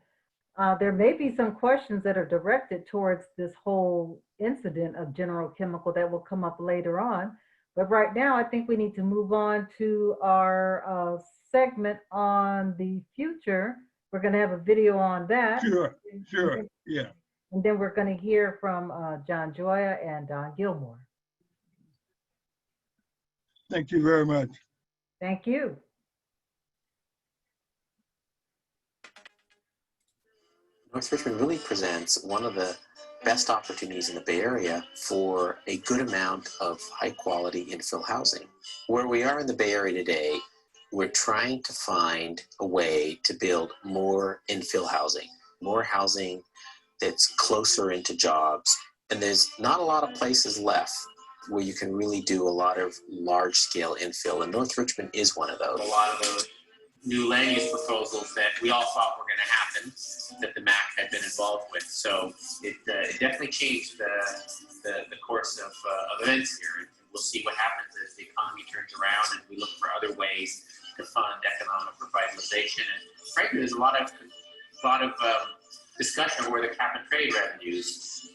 There may be some questions that are directed towards this whole incident of General Chemical that will come up later on. But right now, I think we need to move on to our segment on the future. We're going to have a video on that. Sure, yeah. And then we're going to hear from John Joya and Don Gilmore. Thank you very much. Thank you. North Richmond really presents one of the best opportunities in the Bay Area for a good amount of high quality infill housing. Where we are in the Bay Area today, we're trying to find a way to build more infill housing, more housing that's closer into jobs. And there's not a lot of places left where you can really do a lot of large scale infill. And North Richmond is one of those. A lot of the new land use proposals that we all thought were going to happen, that the MAC had been involved with. So it definitely changed the course of events here. And we'll see what happens as the economy turns around and we look for other ways to fund economic revitalization. And frankly, there's a lot of discussion where the cap and trade revenues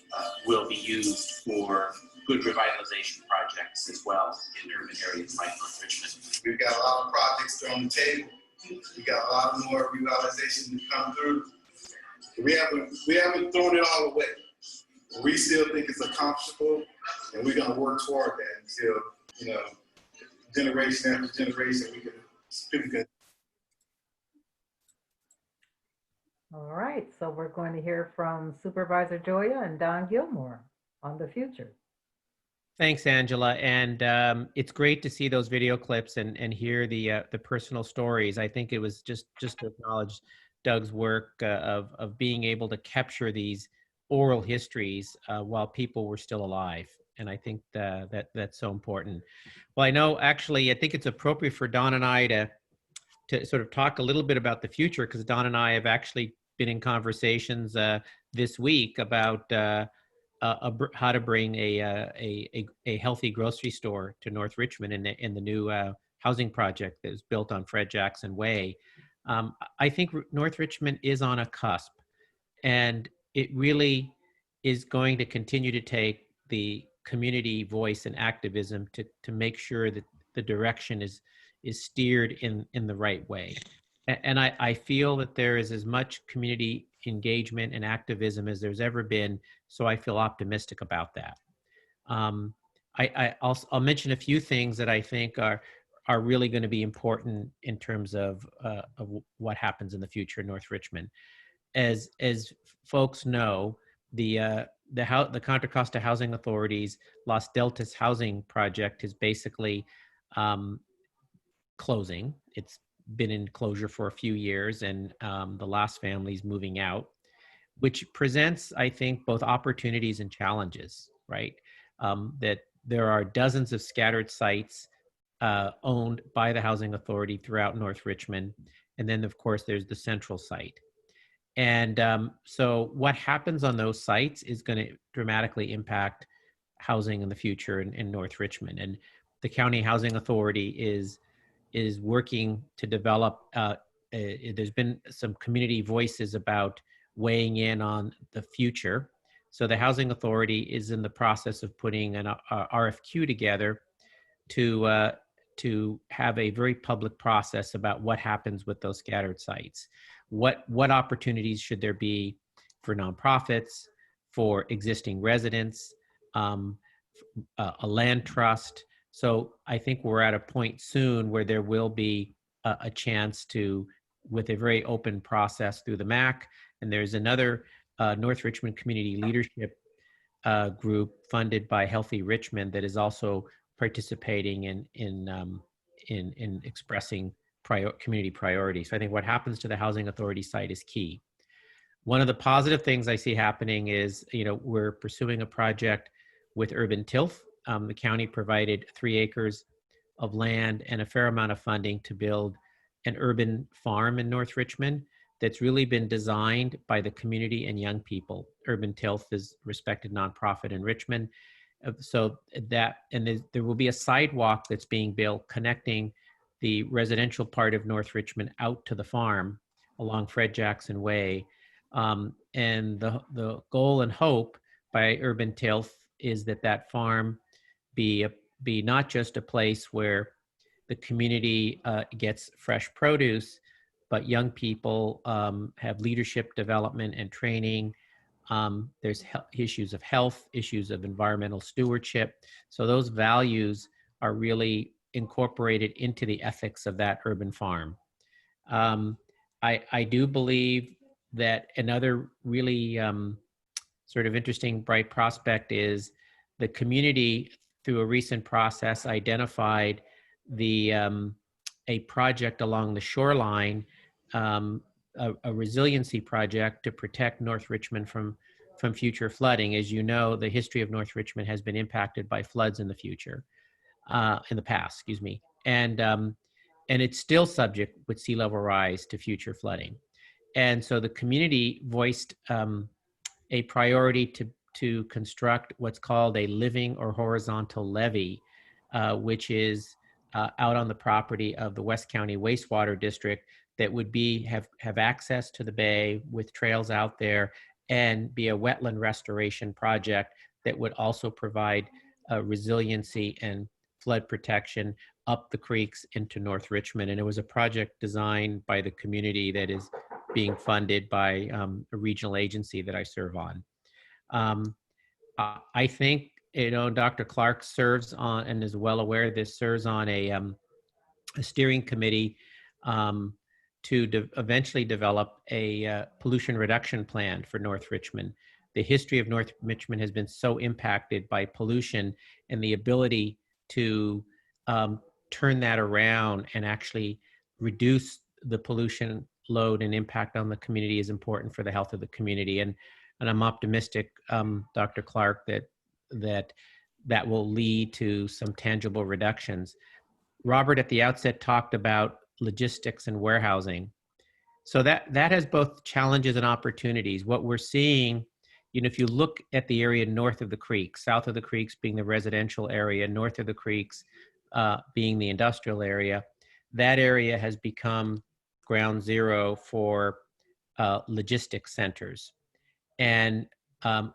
will be used for good revitalization projects as well in urban areas like North Richmond. We've got a lot of projects on the table. We got a lot more revitalization to come through. We haven't thrown it all away. We still think it's accomplishable, and we're going to work toward that until, generation after generation, people can. All right, so we're going to hear from Supervisor Joya and Don Gilmore on the future. Thanks, Angela. And it's great to see those video clips and hear the personal stories. I think it was just to acknowledge Doug's work of being able to capture these oral histories while people were still alive. And I think that's so important. Well, I think it's appropriate for Don and I to sort of talk a little bit about the future, because Don and I have actually been in conversations this week about how to bring a healthy grocery store to North Richmond in the new housing project that is built on Fred Jackson Way. I think North Richmond is on a cusp, and it really is going to continue to take the community voice and activism to make sure that the direction is steered in the right way. And I feel that there is as much community engagement and activism as there's ever been, so I feel optimistic about that. I'll mention a few things that I think are really going to be important in terms of what happens in the future in North Richmond. As folks know, the Contra Costa Housing Authority's Los Deltas housing project is basically closing. It's been in closure for a few years, and the last family's moving out, which presents, I think, both opportunities and challenges, right? That there are dozens of scattered sites owned by the Housing Authority throughout North Richmond. And then, of course, there's the central site. And so what happens on those sites is going to dramatically impact housing in the future in North Richmond. And the County Housing Authority is working to develop, there's been some community voices about weighing in on the future. So the Housing Authority is in the process of putting an RFQ together to have a very public process about what happens with those scattered sites. What opportunities should there be for nonprofits, for existing residents, a land trust. So I think we're at a point soon where there will be a chance to, with a very open process through the MAC, and there's another North Richmond Community Leadership group funded by Healthy Richmond that is also participating in expressing community priorities. So I think what happens to the Housing Authority site is key. One of the positive things I see happening is, we're pursuing a project with Urban Tilth. The county provided 3 acres of land and a fair amount of funding to build an urban farm in North Richmond that's really been designed by the community and young people. Urban Tilth is a respected nonprofit in Richmond. So that, and there will be a sidewalk that's being built connecting the residential part of North Richmond out to the farm along Fred Jackson Way. And the goal and hope by Urban Tilth is that farm be not just a place where the community gets fresh produce, but young people have leadership development and training. There's issues of health, issues of environmental stewardship. So those values are really incorporated into the ethics of that urban farm. I do believe that another really sort of interesting, bright prospect is the community, through a recent process, identified a project along the shoreline, a resiliency project to protect North Richmond from future flooding. As you know, the history of North Richmond has been impacted by floods in the past, excuse me. And it's still subject with sea level rise to future flooding. And so the community voiced a priority to construct what's called a living or horizontal levee, which is out on the property of the West County Wastewater District, that would have access to the bay with trails out there, and be a wetland restoration project that would also provide resiliency and flood protection up the creeks into North Richmond. And it was a project designed by the community that is being funded by a regional agency that I serve on. I think, Dr. Clark serves on, and is well aware of this, serves on a steering committee to eventually develop a pollution reduction plan for North Richmond. The history of North Richmond has been so impacted by pollution, and the ability to turn that around and actually reduce the pollution load and impact on the community is important for the health of the community. And I'm optimistic, Dr. Clark, that will lead to some tangible reductions. Robert at the outset talked about logistics and warehousing. So that has both challenges and opportunities. What we're seeing, if you look at the area north of the creeks, south of the creeks being the residential area, north of the creeks being the industrial area, that area has become ground zero for logistics centers. And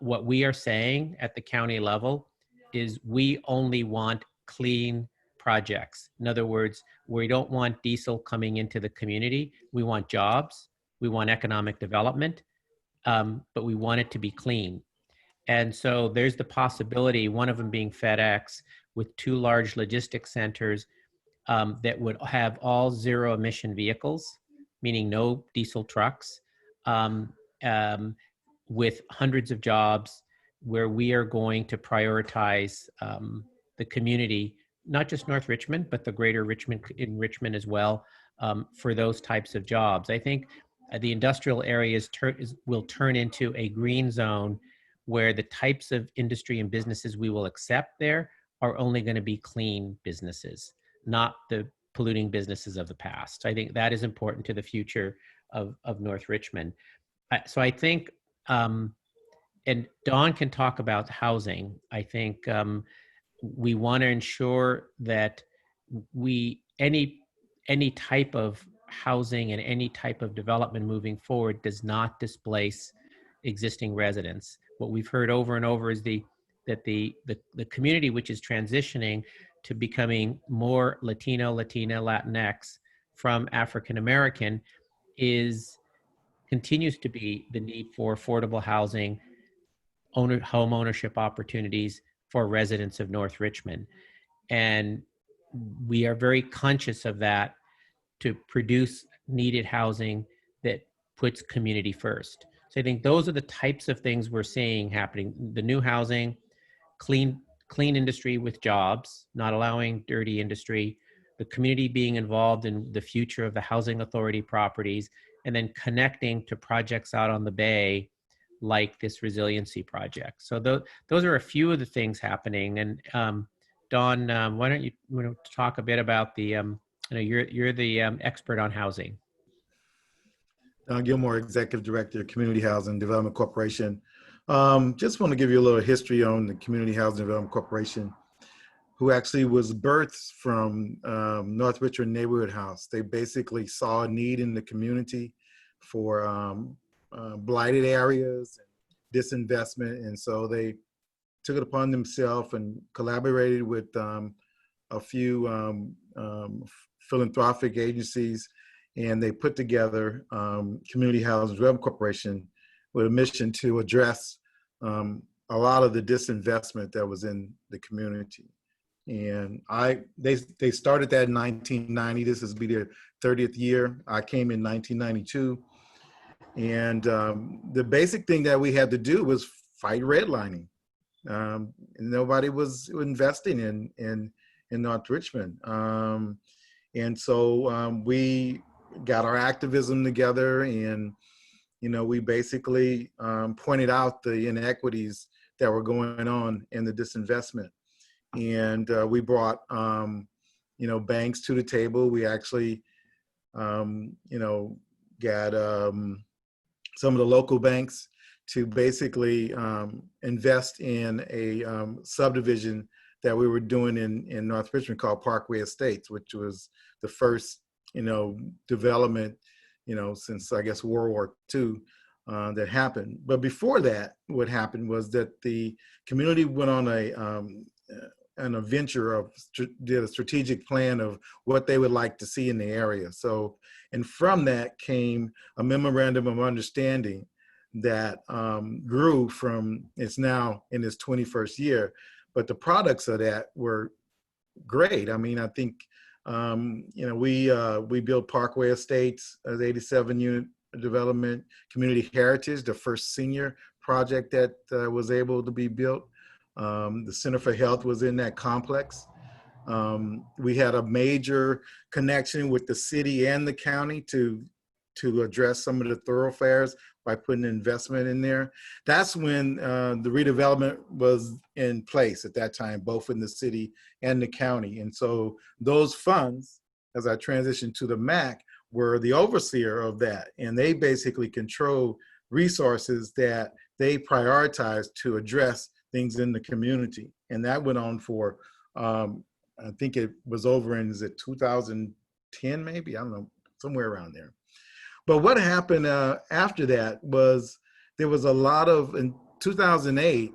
what we are saying at the county level is we only want clean projects. In other words, we don't want diesel coming into the community. We want jobs, we want economic development, but we want it to be clean. And so there's the possibility, one of them being FedEx, with 2 large logistics centers that would have all zero emission vehicles, meaning no diesel trucks, with hundreds of jobs, where we are going to prioritize the community, not just North Richmond, but the greater Richmond, in Richmond as well, for those types of jobs. I think the industrial areas will turn into a green zone where the types of industry and businesses we will accept there are only going to be clean businesses, not the polluting businesses of the past. I think that is important to the future of North Richmond. So I think, and Dawn can talk about housing. I think we want to ensure that any type of housing and any type of development moving forward does not displace existing residents. What we've heard over and over is that the community which is transitioning to becoming more Latino, Latina, Latinx from African American continues to be the need for affordable housing, home ownership opportunities for residents of North Richmond. And we are very conscious of that to produce needed housing that puts community first. So I think those are the types of things we're seeing happening. The new housing, clean industry with jobs, not allowing dirty industry, the community being involved in the future of the housing authority properties, and then connecting to projects out on the bay like this resiliency project. So those are a few of the things happening. And Dawn, why don't you talk a bit about the, you're the expert on housing. Don Gilmore, Executive Director, Community Housing Development Corporation. Just want to give you a little history on the Community Housing Development Corporation, who actually was birthed from North Richmond Neighborhood House. They basically saw a need in the community for blighted areas and disinvestment. And so they took it upon themselves and collaborated with a few philanthropic agencies, and they put together Community Housing Development Corporation with a mission to address a lot of the disinvestment that was in the community. And they started that in 1990. This is be their 30th year. I came in 1992. And the basic thing that we had to do was fight redlining. Nobody was investing in North Richmond. And so we got our activism together, and we basically pointed out the inequities that were going on in the disinvestment. And we brought banks to the table. We actually got some of the local banks to basically invest in a subdivision that we were doing in North Richmond called Parkway Estates, which was the first, development, since I guess World War II that happened. But before that, what happened was that the community went on a venture did a strategic plan of what they would like to see in the area. So, and from that came a memorandum of understanding that grew from, it's now in its 21st year, but the products of that were great. I mean, I think, we built Parkway Estates as 87-unit development, Community Heritage, the first senior project that was able to be built. The Center for Health was in that complex. We had a major connection with the city and the county to address some of the thoroughfares by putting investment in there. That's when the redevelopment was in place at that time, both in the city and the county. And so those funds, as I transitioned to the MAC, were the overseer of that. And they basically control resources that they prioritized to address things in the community. And that went on for, I think it was over in, is it 2010 maybe? I don't know, somewhere around there. But what happened after that was there was a lot of, in 2008,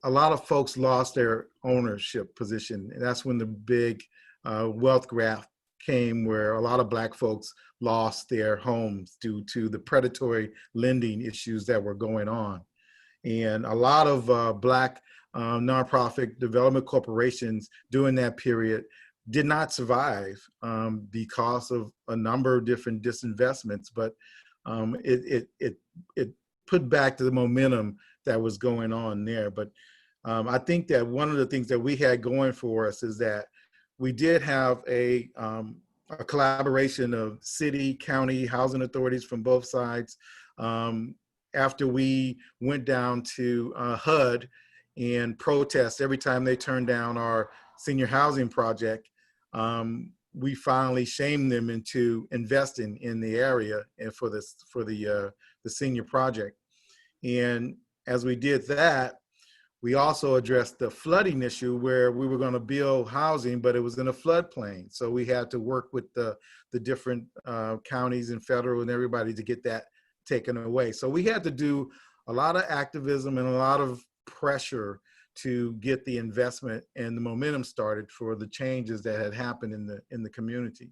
a lot of folks lost their ownership position. And that's when the big wealth graph came, where a lot of Black folks lost their homes due to the predatory lending issues that were going on. And a lot of Black nonprofit development corporations during that period did not survive because of a number of different disinvestments, but it put back to the momentum that was going on there. But I think that one of the things that we had going for us is that we did have a a collaboration of city, county, housing authorities from both sides. After we went down to HUD and protest every time they turned down our senior housing project, we finally shamed them into investing in the area and for the senior project. And as we did that, we also addressed the flooding issue where we were going to build housing, but it was in a floodplain. So we had to work with the different counties and federal and everybody to get that taken away. So we had to do a lot of activism and a lot of pressure to get the investment and the momentum started for the changes that had happened in the community.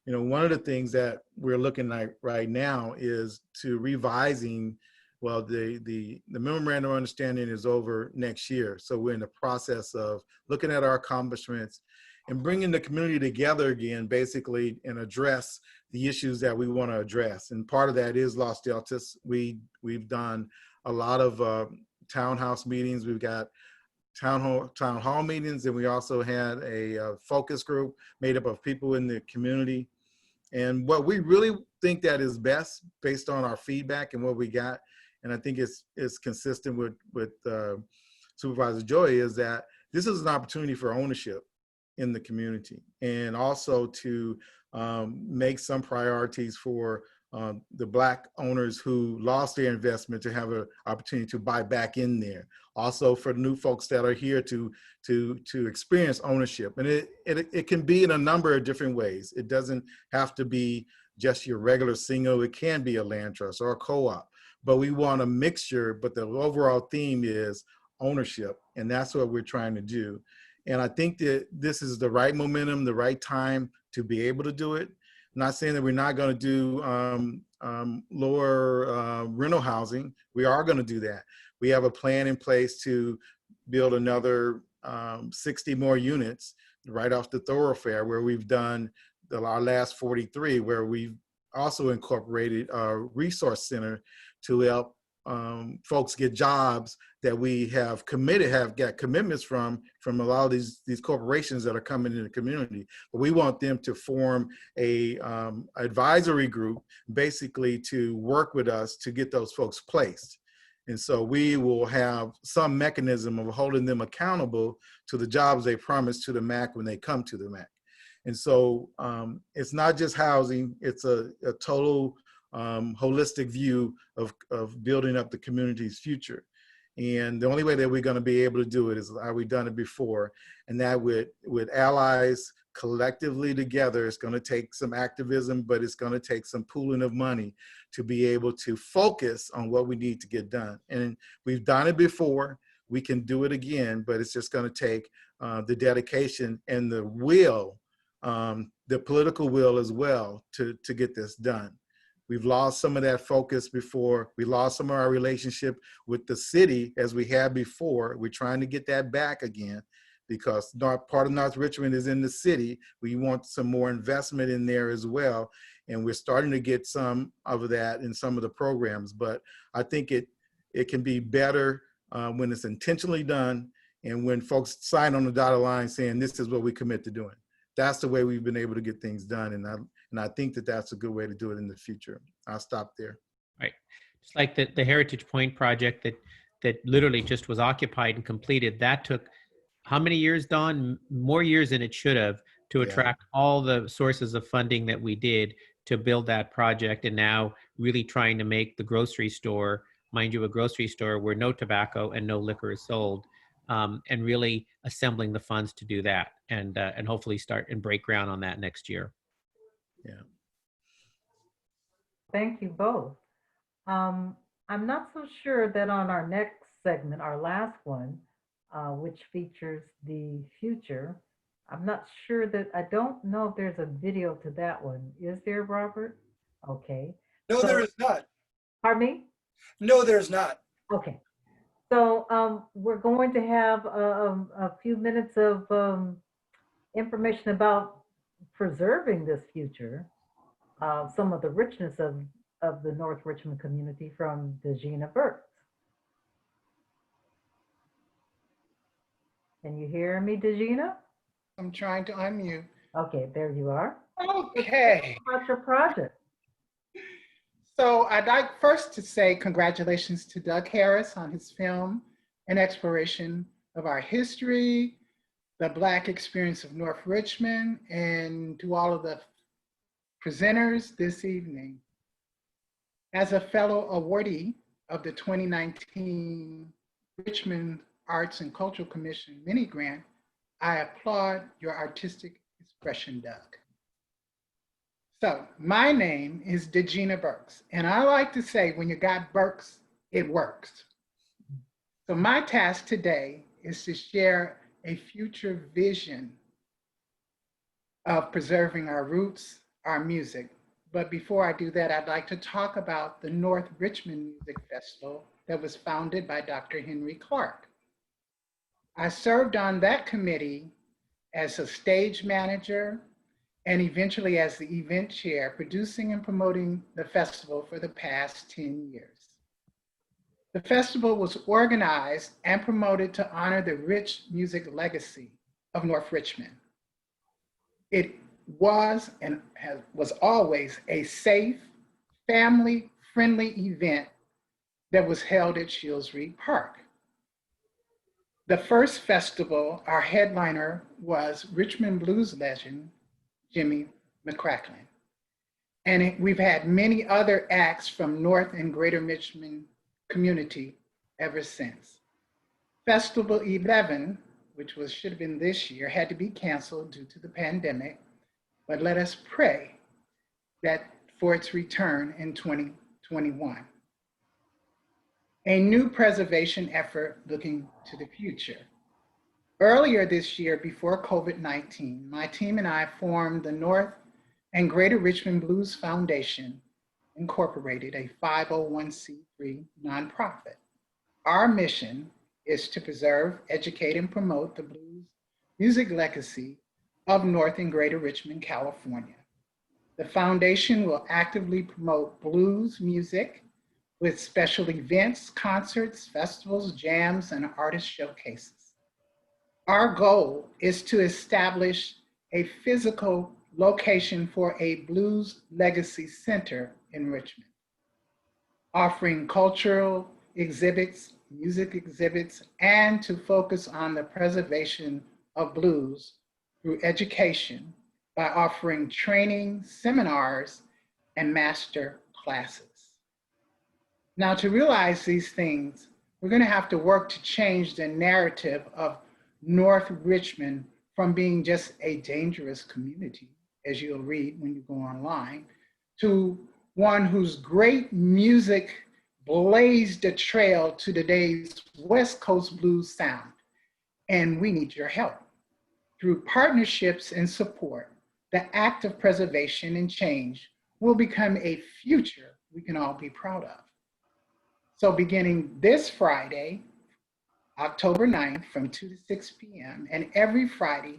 You know, one of the things that we're looking at right now is to revising. Well, the memorandum of understanding is over next year. So we're in the process of looking at our accomplishments and bringing the community together again, basically, and address the issues that we want to address. And part of that is Los Deltas. We've done a lot of townhouse meetings. We've got town hall meetings, and we also had a focus group made up of people in the community. And what we really think that is best based on our feedback and what we got, and I think it's consistent with Supervisor Joy, is that this is an opportunity for ownership in the community, and also to make some priorities for the Black owners who lost their investment to have an opportunity to buy back in there. Also for new folks that are here to experience ownership. And it can be in a number of different ways. It doesn't have to be just your regular single. It can be a land trust or a co-op. But we want a mixture, but the overall theme is ownership. And that's what we're trying to do. And I think that this is the right momentum, the right time to be able to do it. I'm not saying that we're not going to do lower rental housing. We are going to do that. We have a plan in place to build another 60 more units right off the thoroughfare, where we've done our last 43, where we've also incorporated a resource center to help folks get jobs that we have got commitments from a lot of these corporations that are coming in the community. But we want them to form a advisory group, basically to work with us to get those folks placed. And so we will have some mechanism of holding them accountable to the jobs they promised to the MAC when they come to the MAC. And so it's not just housing, it's a total holistic view of building up the community's future. And the only way that we're going to be able to do it is how we've done it before. And that with allies collectively together, it's going to take some activism, but it's going to take some pooling of money to be able to focus on what we need to get done. And we've done it before. We can do it again, but it's just going to take the dedication and the will, the political will as well, to get this done. We've lost some of that focus before. We lost some of our relationship with the city as we had before. We're trying to get that back again, because part of North Richmond is in the city. We want some more investment in there as well. And we're starting to get some of that in some of the programs. But I think it can be better when it's intentionally done, and when folks sign on the dotted line saying, this is what we commit to doing. That's the way we've been able to get things done. And I think that that's a good way to do it in the future. I'll stop there. Right. Just like the Heritage Point project that literally just was occupied and completed, that took how many years, Don? More years than it should have, to attract all the sources of funding that we did to build that project. And now really trying to make the grocery store, mind you, a grocery store where no tobacco and no liquor is sold, and really assembling the funds to do that, and hopefully start and break ground on that next year. Yeah. Thank you both. I'm not so sure that on our next segment, our last one, which features the future, I'm not sure that, I don't know if there's a video to that one. Is there, Robert? Okay. No, there is not. Pardon me? No, there's not. Okay. So we're going to have a few minutes of information about preserving this future, some of the richness of the North Richmond community from Degina Burks. Can you hear me, Degina? I'm trying to unmute. Okay, there you are. Okay. What's your project? So I'd like first to say congratulations to Doug Harris on his film, An Exploration of Our History, the Black Experience of North Richmond, and to all of the presenters this evening. As a fellow awardee of the 2019 Richmond Arts and Cultural Commission mini grant, I applaud your artistic expression, Doug. So my name is Degina Burks, and I like to say when you got Burks, it works. So my task today is to share a future vision of preserving our roots, our music. But before I do that, I'd like to talk about the North Richmond Music Festival that was founded by Dr. Henry Clark. I served on that committee as a stage manager and eventually as the event chair, producing and promoting the festival for the past 10 years. The festival was organized and promoted to honor the rich music legacy of North Richmond. It was and was always a safe, family-friendly event that was held at Shields Reed Park. The first festival, our headliner was Richmond blues legend, Jimmy McCracklin. And we've had many other acts from North and Greater Richmond community ever since. Festival 11, which should have been this year, had to be canceled due to the pandemic, but let us pray that for its return in 2021. A new preservation effort looking to the future. Earlier this year, before COVID-19, my team and I formed the North and Greater Richmond Blues Foundation, Incorporated, a 501c3 nonprofit. Our mission is to preserve, educate, and promote the blues music legacy of North and Greater Richmond, California. The foundation will actively promote blues music with special events, concerts, festivals, jams, and artist showcases. Our goal is to establish a physical location for a Blues Legacy Center in Richmond, offering cultural exhibits, music exhibits, and to focus on the preservation of blues through education by offering training, seminars, and master classes. Now, to realize these things, we're going to have to work to change the narrative of North Richmond from being just a dangerous community, as you'll read when you go online, to one whose great music blazed a trail to today's West Coast blues sound. And we need your help. Through partnerships and support, the act of preservation and change will become a future we can all be proud of. So beginning this Friday, October 9th from 2 to 6 p.m. and every Friday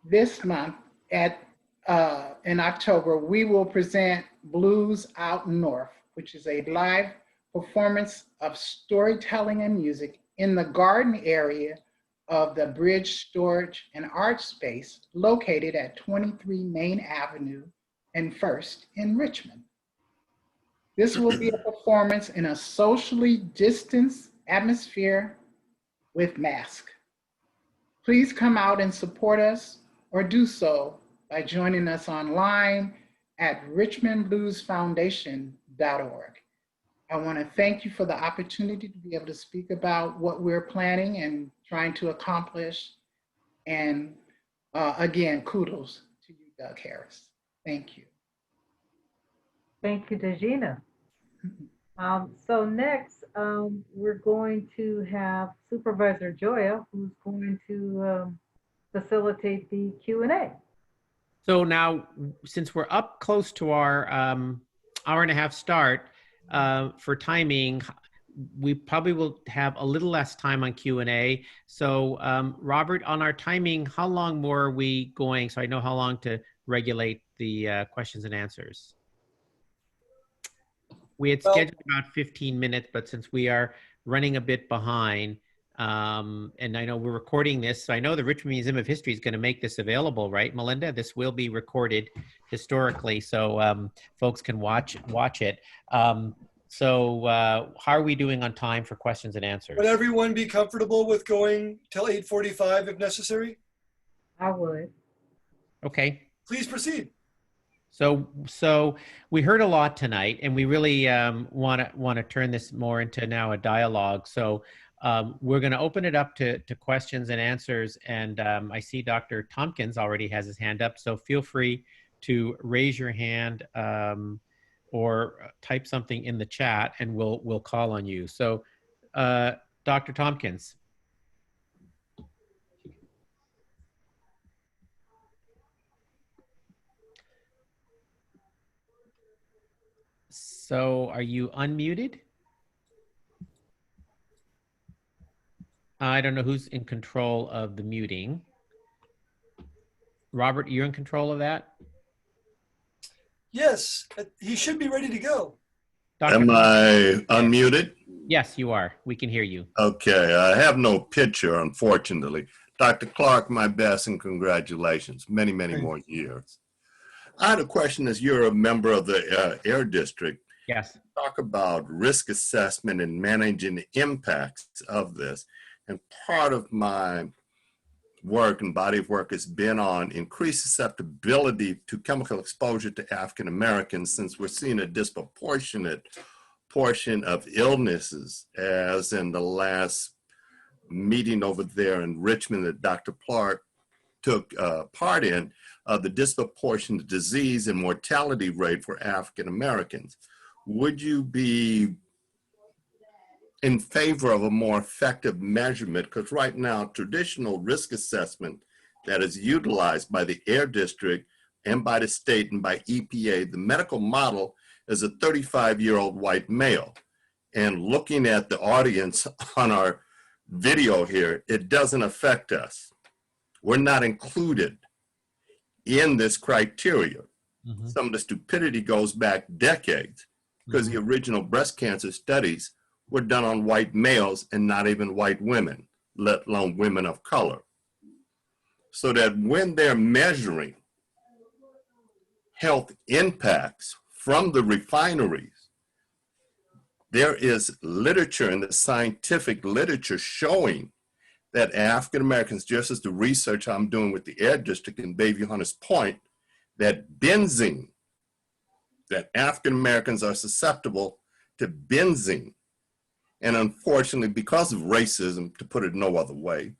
this month in October, we will present Blues Out North, which is a live performance of storytelling and music in the garden area of the Bridge Storage and Art Space located at 23 Main Avenue and First in Richmond. This will be a performance in a socially distanced atmosphere with masks. Please come out and support us or do so by joining us online at richmondbluesfoundation.org. I want to thank you for the opportunity to be able to speak about what we're planning and trying to accomplish. And again, kudos to you, Doug Harris. Thank you. Thank you, Degina. So next, we're going to have Supervisor Joya, who's going to facilitate the Q&A. So now, since we're up close to our hour and a half start, for timing, we probably will have a little less time on Q&A. So Robert, on our timing, how long more are we going? So I know how long to regulate the questions and answers. We had scheduled about 15 minutes, but since we are running a bit behind, And I know we're recording this, so I know the Richmond Museum of History is going to make this available, right, Melinda? This will be recorded historically, so folks can watch it. So how are we doing on time for questions and answers? Would everyone be comfortable with going till 8:45 if necessary? I would. Okay. Please proceed. So we heard a lot tonight, and we really want to turn this more into now a dialogue. So we're going to open it up to questions and answers. And I see Dr. Tompkins already has his hand up, so feel free to raise your hand or type something in the chat, and we'll call on you. So Dr. Tompkins. So are you unmuted? I don't know who's in control of the muting. Robert, you're in control of that? Yes, he should be ready to go. Am I unmuted? Yes, you are. We can hear you. Okay, I have no picture, unfortunately. Dr. Clark, my best and congratulations. Many, many more years. I had a question as you're a member of the Air District. Yes. Talk about risk assessment and managing the impacts of this. And part of my work and body of work has been on increased susceptibility to chemical exposure to African Americans, since we're seeing a disproportionate portion of illnesses, as in the last meeting over there in Richmond that Dr. Clark took part in, the disproportionate disease and mortality rate for African Americans. Would you be in favor of a more effective measurement? Because right now, traditional risk assessment that is utilized by the Air District and by the state and by EPA, the medical model is a 35-year-old white male. And looking at the audience on our video here, it doesn't affect us. We're not included in this criteria. Mm-hmm. Some of the stupidity goes back decades, because the original breast cancer studies were done on white males and not even white women, let alone women of color. So that when they're measuring health impacts from the refineries, there is literature in the scientific literature showing that African Americans, just as the research I'm doing with the Air District in Bayview Hunters Point, that benzene, that African Americans are susceptible to benzene. And unfortunately, because of racism, to put it no other way,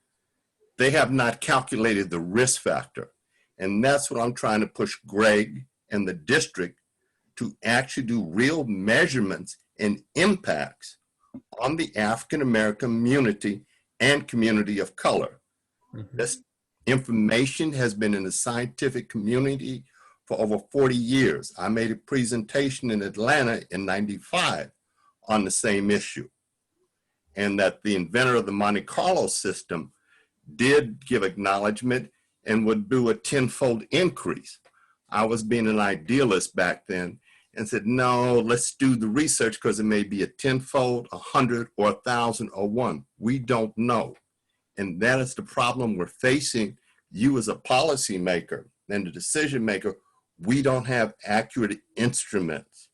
they have not calculated the risk factor. And that's what I'm trying to push Greg and the district to actually do real measurements and impacts on the African American community and community of color. Mm-hmm. This information has been in the scientific community for over 40 years. I made a presentation in Atlanta in '95 on the same issue. And that the inventor of the Monte Carlo system did give acknowledgement and would do a 10-fold increase. I was being an idealist back then and said, no, let's do the research, because it may be a 10-fold, 100, or 1,000, or 1. We don't know. And that is the problem we're facing. You as a policymaker and the decision maker, we don't have accurate instruments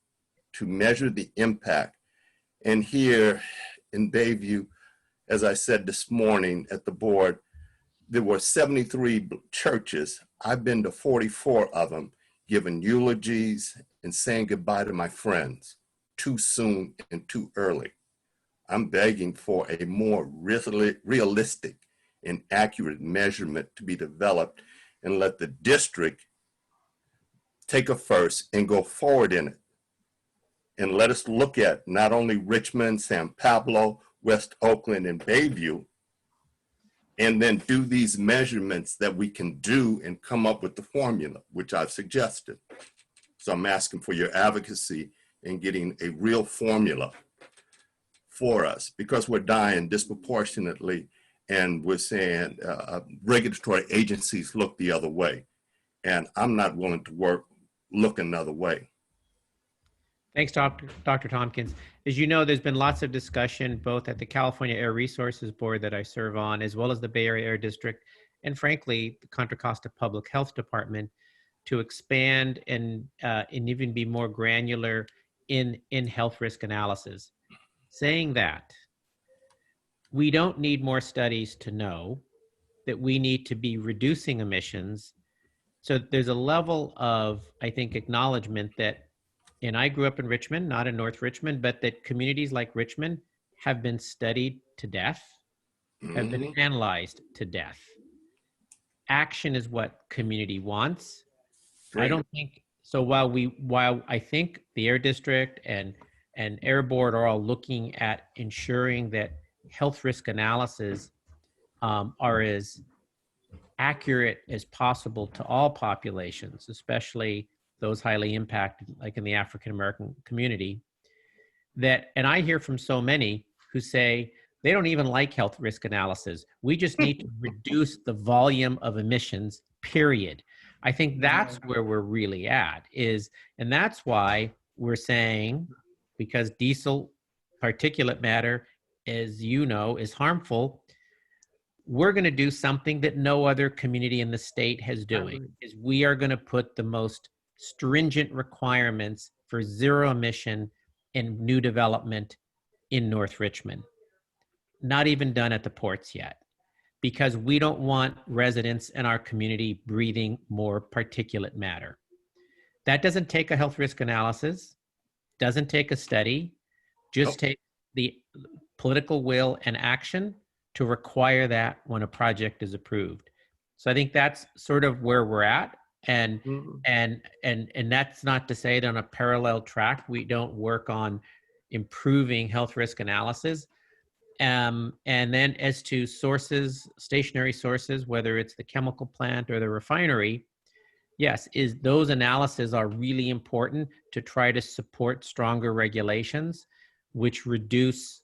to measure the impact. And here in Bayview, as I said this morning at the board, there were 73 churches. I've been to 44 of them, giving eulogies and saying goodbye to my friends too soon and too early. I'm begging for a more realistic and accurate measurement to be developed, and let the district take a first and go forward in it. And let us look at not only Richmond, San Pablo, West Oakland, and Bayview, and then do these measurements that we can do and come up with the formula, which I've suggested. So I'm asking for your advocacy in getting a real formula for us, because we're dying disproportionately, and we're saying regulatory agencies look the other way. And I'm not willing to look another way. Thanks, Dr. Tompkins. As you know, there's been lots of discussion both at the California Air Resources Board that I serve on, as well as the Bay Area Air District, and frankly, the Contra Costa Public Health Department, to expand and even be more granular in health risk analysis. Saying that, we don't need more studies to know that we need to be reducing emissions. So there's a level of, I think, acknowledgement that, and I grew up in Richmond, not in North Richmond, but that communities like Richmond have been studied to death, have been analyzed to death. Action is what community wants. I don't think, so while I think the Air District and Air Board are all looking at ensuring that health risk analysis are as accurate as possible to all populations, especially those highly impacted, like in the African American community, and I hear from so many who say they don't even like health risk analysis. We just need to reduce the volume of emissions, period. I think that's where we're really at and that's why we're saying, because diesel particulate matter, as you know, is harmful, we're going to do something that no other community in the state has doing, is we are going to put the most stringent requirements for zero emission and new development in North Richmond. Not even done at the ports yet, because we don't want residents in our community breathing more particulate matter. That doesn't take a health risk analysis, doesn't take a study, just take the political will and action to require that when a project is approved. So I think that's sort of where we're at. And that's not to say that on a parallel track, we don't work on improving health risk analysis. And then as to sources, stationary sources, whether it's the chemical plant or the refinery, yes, those analyses are really important to try to support stronger regulations, which reduce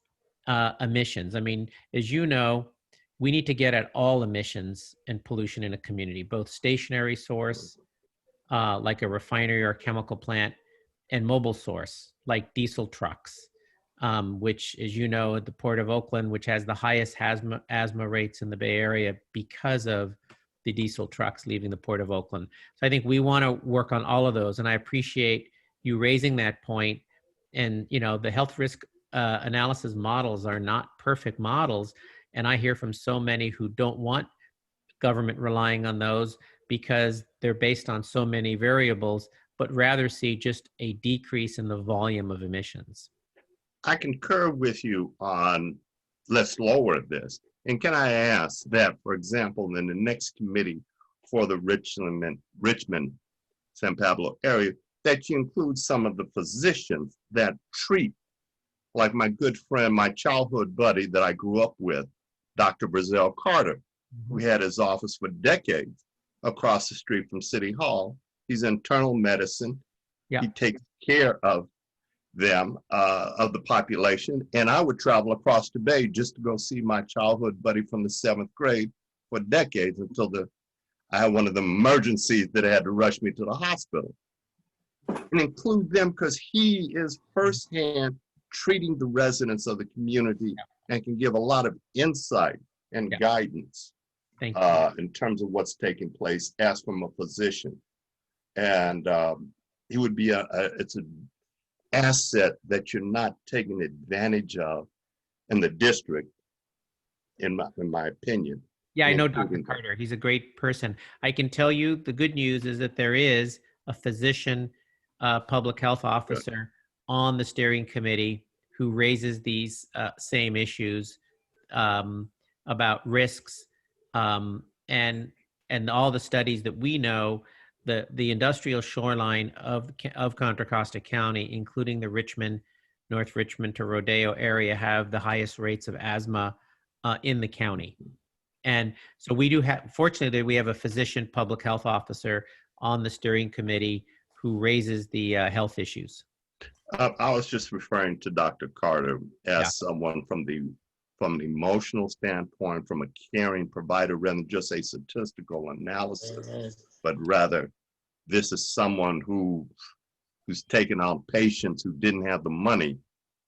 emissions. I mean, as you know, we need to get at all emissions and pollution in a community, both stationary source, like a refinery or a chemical plant, and mobile source, like diesel trucks, which, as you know, at the Port of Oakland, which has the highest asthma rates in the Bay Area because of the diesel trucks leaving the Port of Oakland. So I think we want to work on all of those, and I appreciate you raising that point. And, you know, the health risk analysis models are not perfect models. And I hear from so many who don't want government relying on those because they're based on so many variables, but rather see just a decrease in the volume of emissions. I concur with you on let's lower this. And can I ask that, for example, in the next committee for the Richmond, San Pablo area, that you include some of the physicians that treat, like my good friend, my childhood buddy that I grew up with, Dr. Brazil Carter. We had his office for decades across the street from City Hall. He's internal medicine. Yeah. He takes care of them, of the population. And I would travel across the bay just to go see my childhood buddy from the 7th grade for decades until I had one of the emergencies that had to rush me to the hospital. And include them because he is firsthand treating the residents of the community and can give a lot of insight and guidance in terms of what's taking place as from a physician. And he would be it's an asset that you're not taking advantage of in the district, in my opinion. Yeah, I know Dr. Carter. He's a great person. I can tell you the good news is that there is a physician public health officer on the steering committee who raises these same issues about risks and all the studies that we know. The industrial shoreline of Contra Costa County, including the Richmond, North Richmond to Rodeo area, have the highest rates of asthma in the county. And so we do have, fortunately, we have a physician public health officer on the steering committee who raises the health issues. I was just referring to Dr. Carter as someone from an emotional standpoint, from a caring provider, rather than just a statistical analysis, but rather this is someone who who's taken on patients who didn't have the money,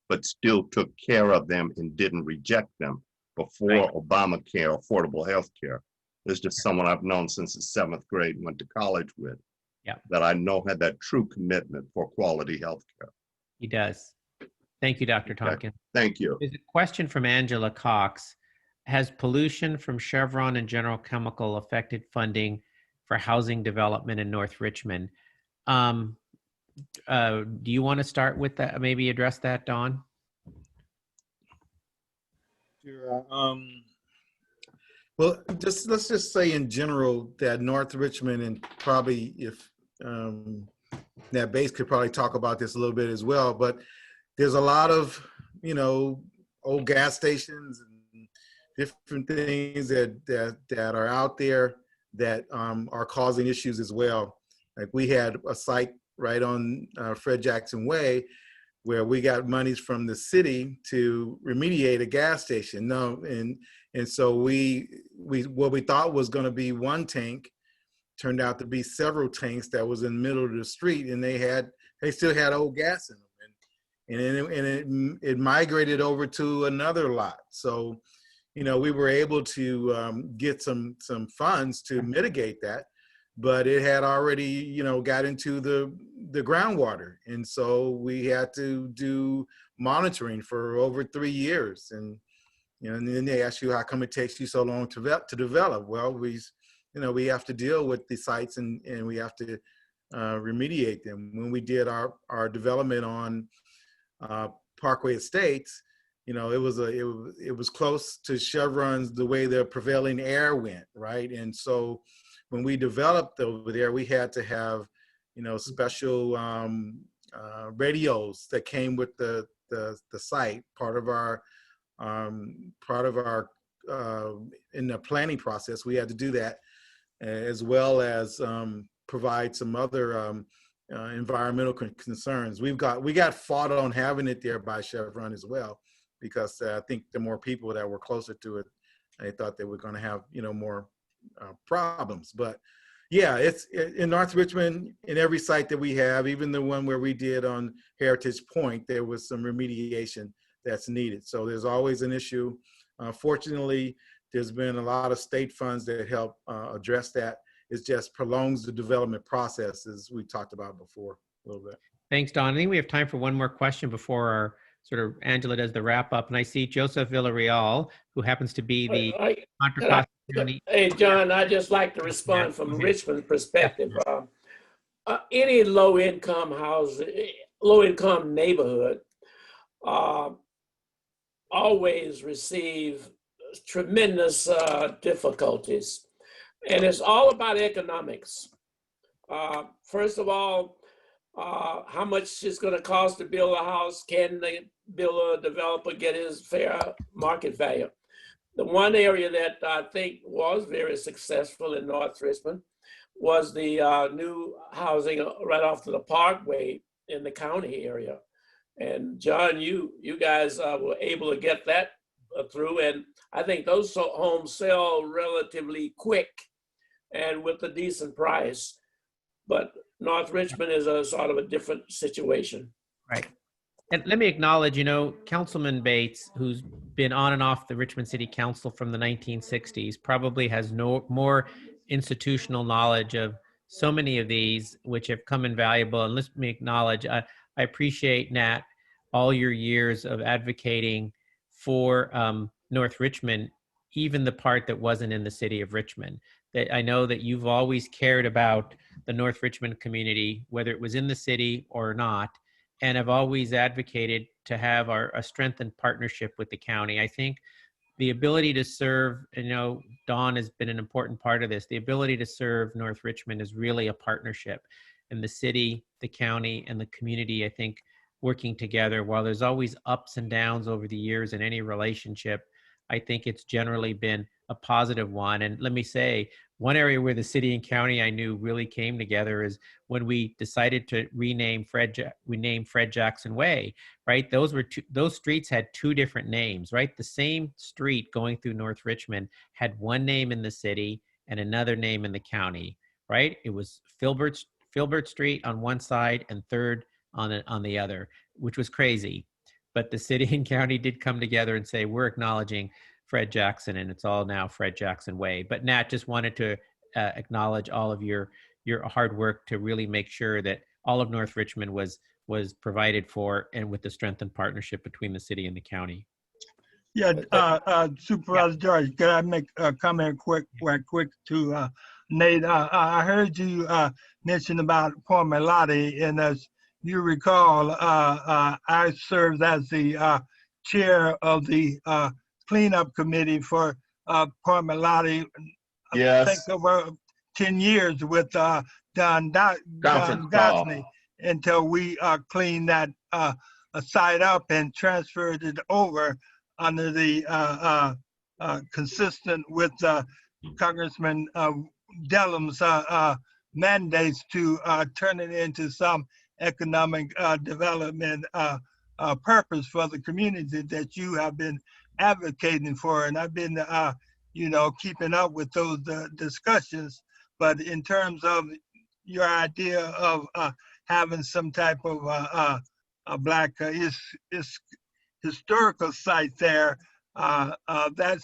but still took care of them and didn't reject them before Obamacare, affordable health care. There's just someone I've known since the 7th grade, went to college with, that I know had that true commitment for quality health care. He does. Thank you, Dr. Tonkin. Thank you. There's a question from Angela Cox. Has pollution from Chevron and General Chemical affected funding for housing development in North Richmond? Do you want to start with that? Maybe address that, Don? Sure. Well, let's just say in general that North Richmond, and probably if Nat Bates could probably talk about this a little bit as well, but there's a lot of, old gas stations and different things that are out there that are causing issues as well. Like we had a site right on Fred Jackson Way where we got monies from the city to remediate a gas station. And so what we thought was going to be one tank turned out to be several tanks that was in the middle of the street, and they still had old gas in them. And it migrated over to another lot. So, we were able to get some funds to mitigate that, but it had already, got into the groundwater. And so we had to do monitoring for over 3 years. And then they ask you, how come it takes you so long to develop? Well, we have to deal with the sites and we have to remediate them. When we did our development on Parkway Estates, it was close to Chevron's, the way the prevailing air went, right? And so when we developed over there, we had to have, special radios that came with the site, part of our in the planning process. We had to do that, as well as provide some other environmental concerns. We got fought on having it there by Chevron as well, because I think the more people that were closer to it, they thought they were going to have more problems. But yeah, it's in North Richmond. In every site that we have, even the one where we did on Heritage Point, there was some remediation that's needed. So there's always an issue. Fortunately, there's been a lot of state funds that help address that. It just prolongs the development process, as we talked about before a little bit. Thanks, Don. I think we have time for one more question before our Angela does the wrap up. And I see Joseph Villarreal, who happens to be the Contra Costa County. Hey, John, I just like to respond from Richmond's perspective. Any low-income neighborhood always receive tremendous difficulties. And it's all about economics. First of all, how much it's going to cost to build a house? Can the developer get his fair market value? The one area that I think was very successful in North Richmond was the new housing right off to the Parkway in the county area. And John, you guys were able to get that through, and I think those homes sell relatively quick and with a decent price. But North Richmond is a sort of a different situation. Right. And let me acknowledge, Councilman Bates, who's been on and off the Richmond City Council from the 1960s, probably has more institutional knowledge of so many of these, which have come invaluable. And let me acknowledge, I appreciate, Nat, all your years of advocating for North Richmond, even the part that wasn't in the city of Richmond. That I know that you've always cared about the North Richmond community, whether it was in the city or not, and have always advocated to have a strengthened partnership with the county. I think the ability to serve, Dawn has been an important part of this, the ability to serve North Richmond is really a partnership. And the city, the county, and the community, I think, working together. While there's always ups and downs over the years in any relationship, I think it's generally been a positive one. And let me say, one area where the city and county I knew really came together is when we decided to rename Fred Jackson Way, right? Those streets had two different names, right? The same street going through North Richmond had one name in the city and another name in the county, right? It was Filbert Filbert Street on one side and 3rd on the other, which was crazy. But the city and county did come together and say, we're acknowledging Fred Jackson, and it's all now Fred Jackson Way. But Nat, just wanted to acknowledge all of your hard work to really make sure that all of North Richmond was provided for, and with the strengthened partnership between the city and the county. Yeah, Supervisor George, can I make a comment quick to Nate? I heard you mention about Point Melotti, and as you recall, I served as the chair of the cleanup committee for Point Melotti. Yes. I think over 10 years with Don Gosney until we cleaned that site up and transferred it over under the consistent with Congressman Dellum's mandates to turn it into some economic development purpose for the community that you have been advocating for. And I've been, keeping up with those discussions. But in terms of your idea of having some type of a Black historical site there, that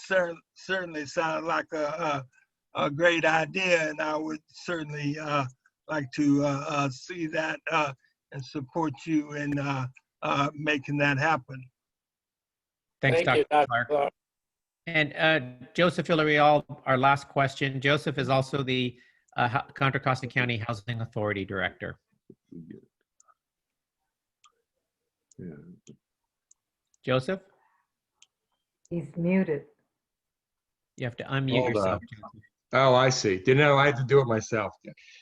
certainly sounds like a great idea, and I would certainly like to see that and support you in making that happen. Thanks, Thank you, Dr. Dr. Clark. And Joseph Villarreal, our last question. Joseph is also the Contra Costa County Housing Authority Director. Joseph? He's muted. You have to unmute Hold yourself. on. Oh, I see. Didn't know I had to do it myself.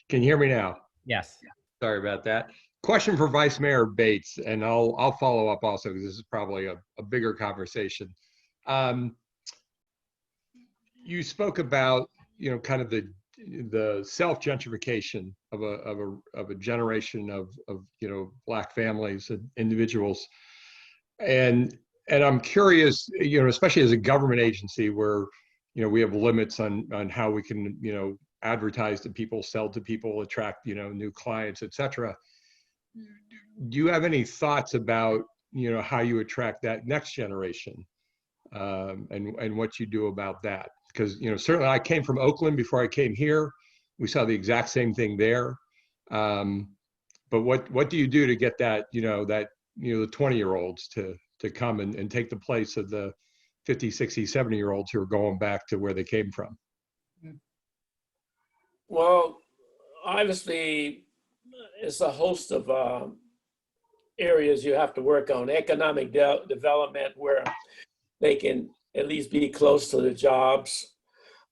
Can you hear me now? Yes. Sorry about that. Question for Vice Mayor Bates, and I'll follow up also because this is probably a bigger conversation. You spoke about, kind of the self-gentrification of a generation of Black families and individuals, and I'm curious, especially as a government agency where we have limits on how we can advertise to people, sell to people, attract new clients, etc. Do you have any thoughts about how you attract that next generation, and what you do about that? Because certainly I came from Oakland before I came here. We saw the exact same thing there. But what do you do to get that the 20-year-olds to come and take the place of the 50, 60, 70-year-olds who are going back to where they came from? Well, obviously, it's a host of areas you have to work on. Economic development, where they can at least be close to the jobs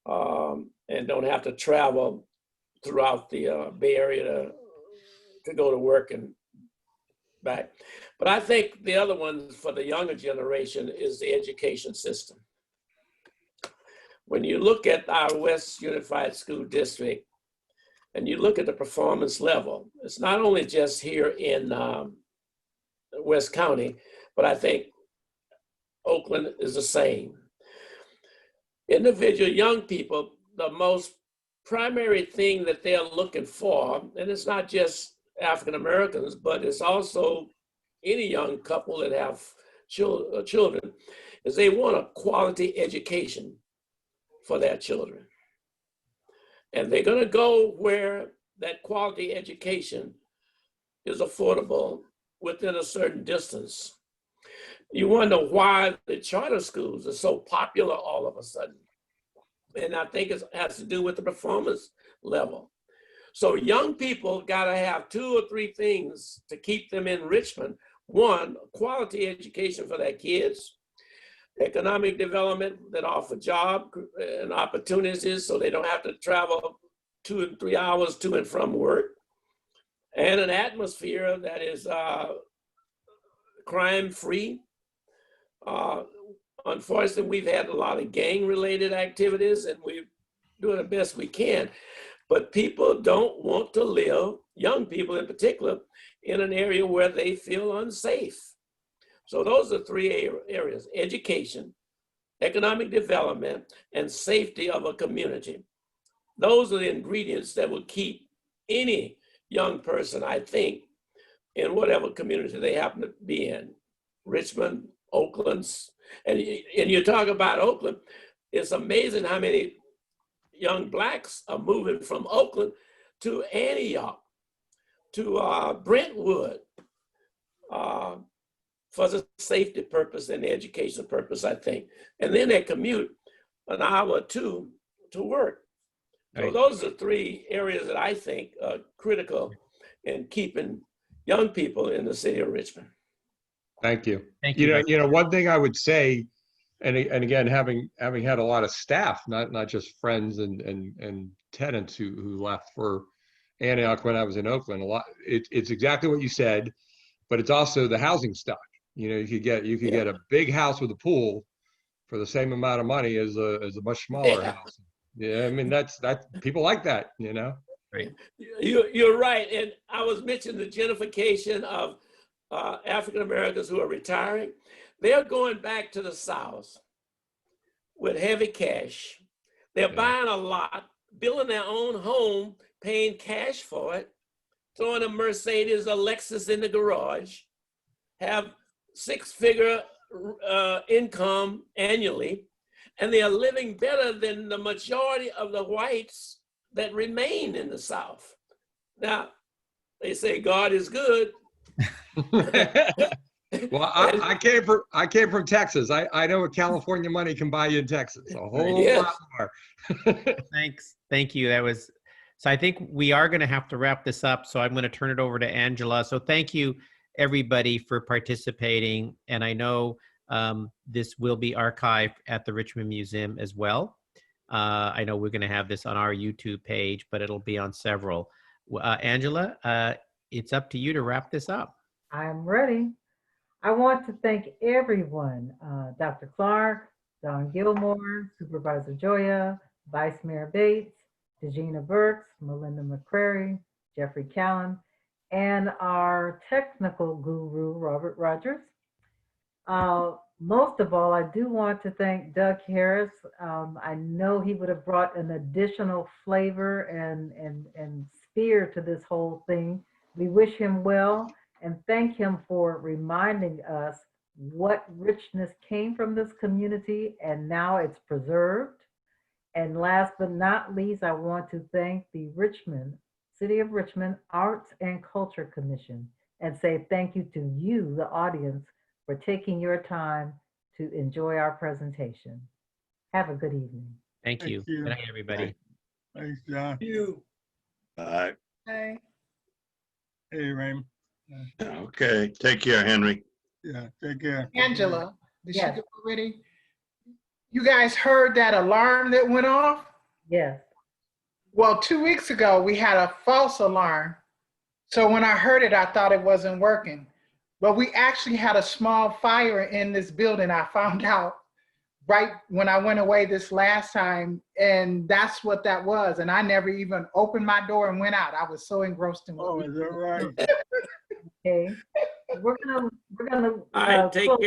and don't have to travel throughout the Bay Area to go to work and back. But I think the other one for the younger generation is the education system. When you look at our West Unified School District and you look at the performance level, it's not only just here in West County, but I think Oakland is the same. Individual young people, the most primary thing that they're looking for, and it's not just African Americans, but it's also any young couple that have children, is they want a quality education for their children. And they're going to go where that quality education is affordable within a certain distance. You wonder why the charter schools are so popular all of a sudden. And I think it has to do with the performance level. So young people got to have 2 or 3 things to keep them in Richmond. One, quality education for their kids, economic development that offer job and opportunities so they don't have to travel 2 and 3 hours to and from work, and an atmosphere that is crime-free. Unfortunately, we've had a lot of gang-related activities, and we're doing the best we can. But people don't want to live, young people in particular, in an area where they feel unsafe. So those are 3 areas: education, economic development, and safety of a community. Those are the ingredients that will keep any young person, I think, in whatever community they happen to be in. Richmond, Oakland's, and you talk about Oakland, it's amazing how many young blacks are moving from Oakland to Antioch, to Brentwood, for the safety purpose and the education purpose, I think. And then they commute an hour or two to work. So Right. those are three areas that I think are critical in keeping young people in the city of Richmond. Thank you. Thank you. One thing I would say, and again, having had a lot of staff, not just friends and tenants who left for Antioch when I was in Oakland, it's exactly what you said, but it's also the housing stock. You could get a big house with a pool for the same amount of money as a much smaller house. Yeah, I mean that's people like that, Right. You're right, and I was mentioning the gentrification of African Americans who are retiring. They're going back to the South with heavy cash. They're buying a lot, building their own home, paying cash for it, throwing a Mercedes or Lexus in the garage, have six-figure income annually, and they are living better than the majority of the whites that remain in the South. Now, they say God is good. Well, I came from Texas. I know what California money can buy you in Texas. A whole lot more. Thanks. Thank you. So I think we are going to have to wrap this up. So I'm going to turn it over to Angela. So thank you, everybody, for participating. And I know this will be archived at the Richmond Museum as well. I know we're going to have this on our YouTube page, but it'll be on several. Angela, it's up to you to wrap this up. I'm ready. I want to thank everyone, Dr. Clark, Don Gilmore, Supervisor Joya, Vice Mayor Bates, Degina Burks, Melinda Mccrary, Jeffrey Callan, and our technical guru, Robert Rogers. Most of all, I do want to thank Doug Harris. I know he would have brought an additional flavor and spear to this whole thing. We wish him well and thank him for reminding us what richness came from this community and now it's preserved. And last but not least, I want to thank the City of Richmond Arts and Culture Commission and say thank you to you, the audience, for taking your time to enjoy our presentation. Have a good evening. Thank you. Good night, everybody. Thanks, John. Thank you. Bye. Hey. Hey, Raymond. Okay, take care, Henry. Yeah, take care. Angela, did she Yes. go already? You guys heard that alarm that went off? Yes. Well, 2 weeks ago, we had a false alarm. So when I heard it, I thought it wasn't working. But we actually had a small fire in this building. I found out right when I went away this last time, and that's what that was. And I never even opened my door and went out. I was so engrossed in what Oh, is that right? Okay. We're gonna All right, take close. care.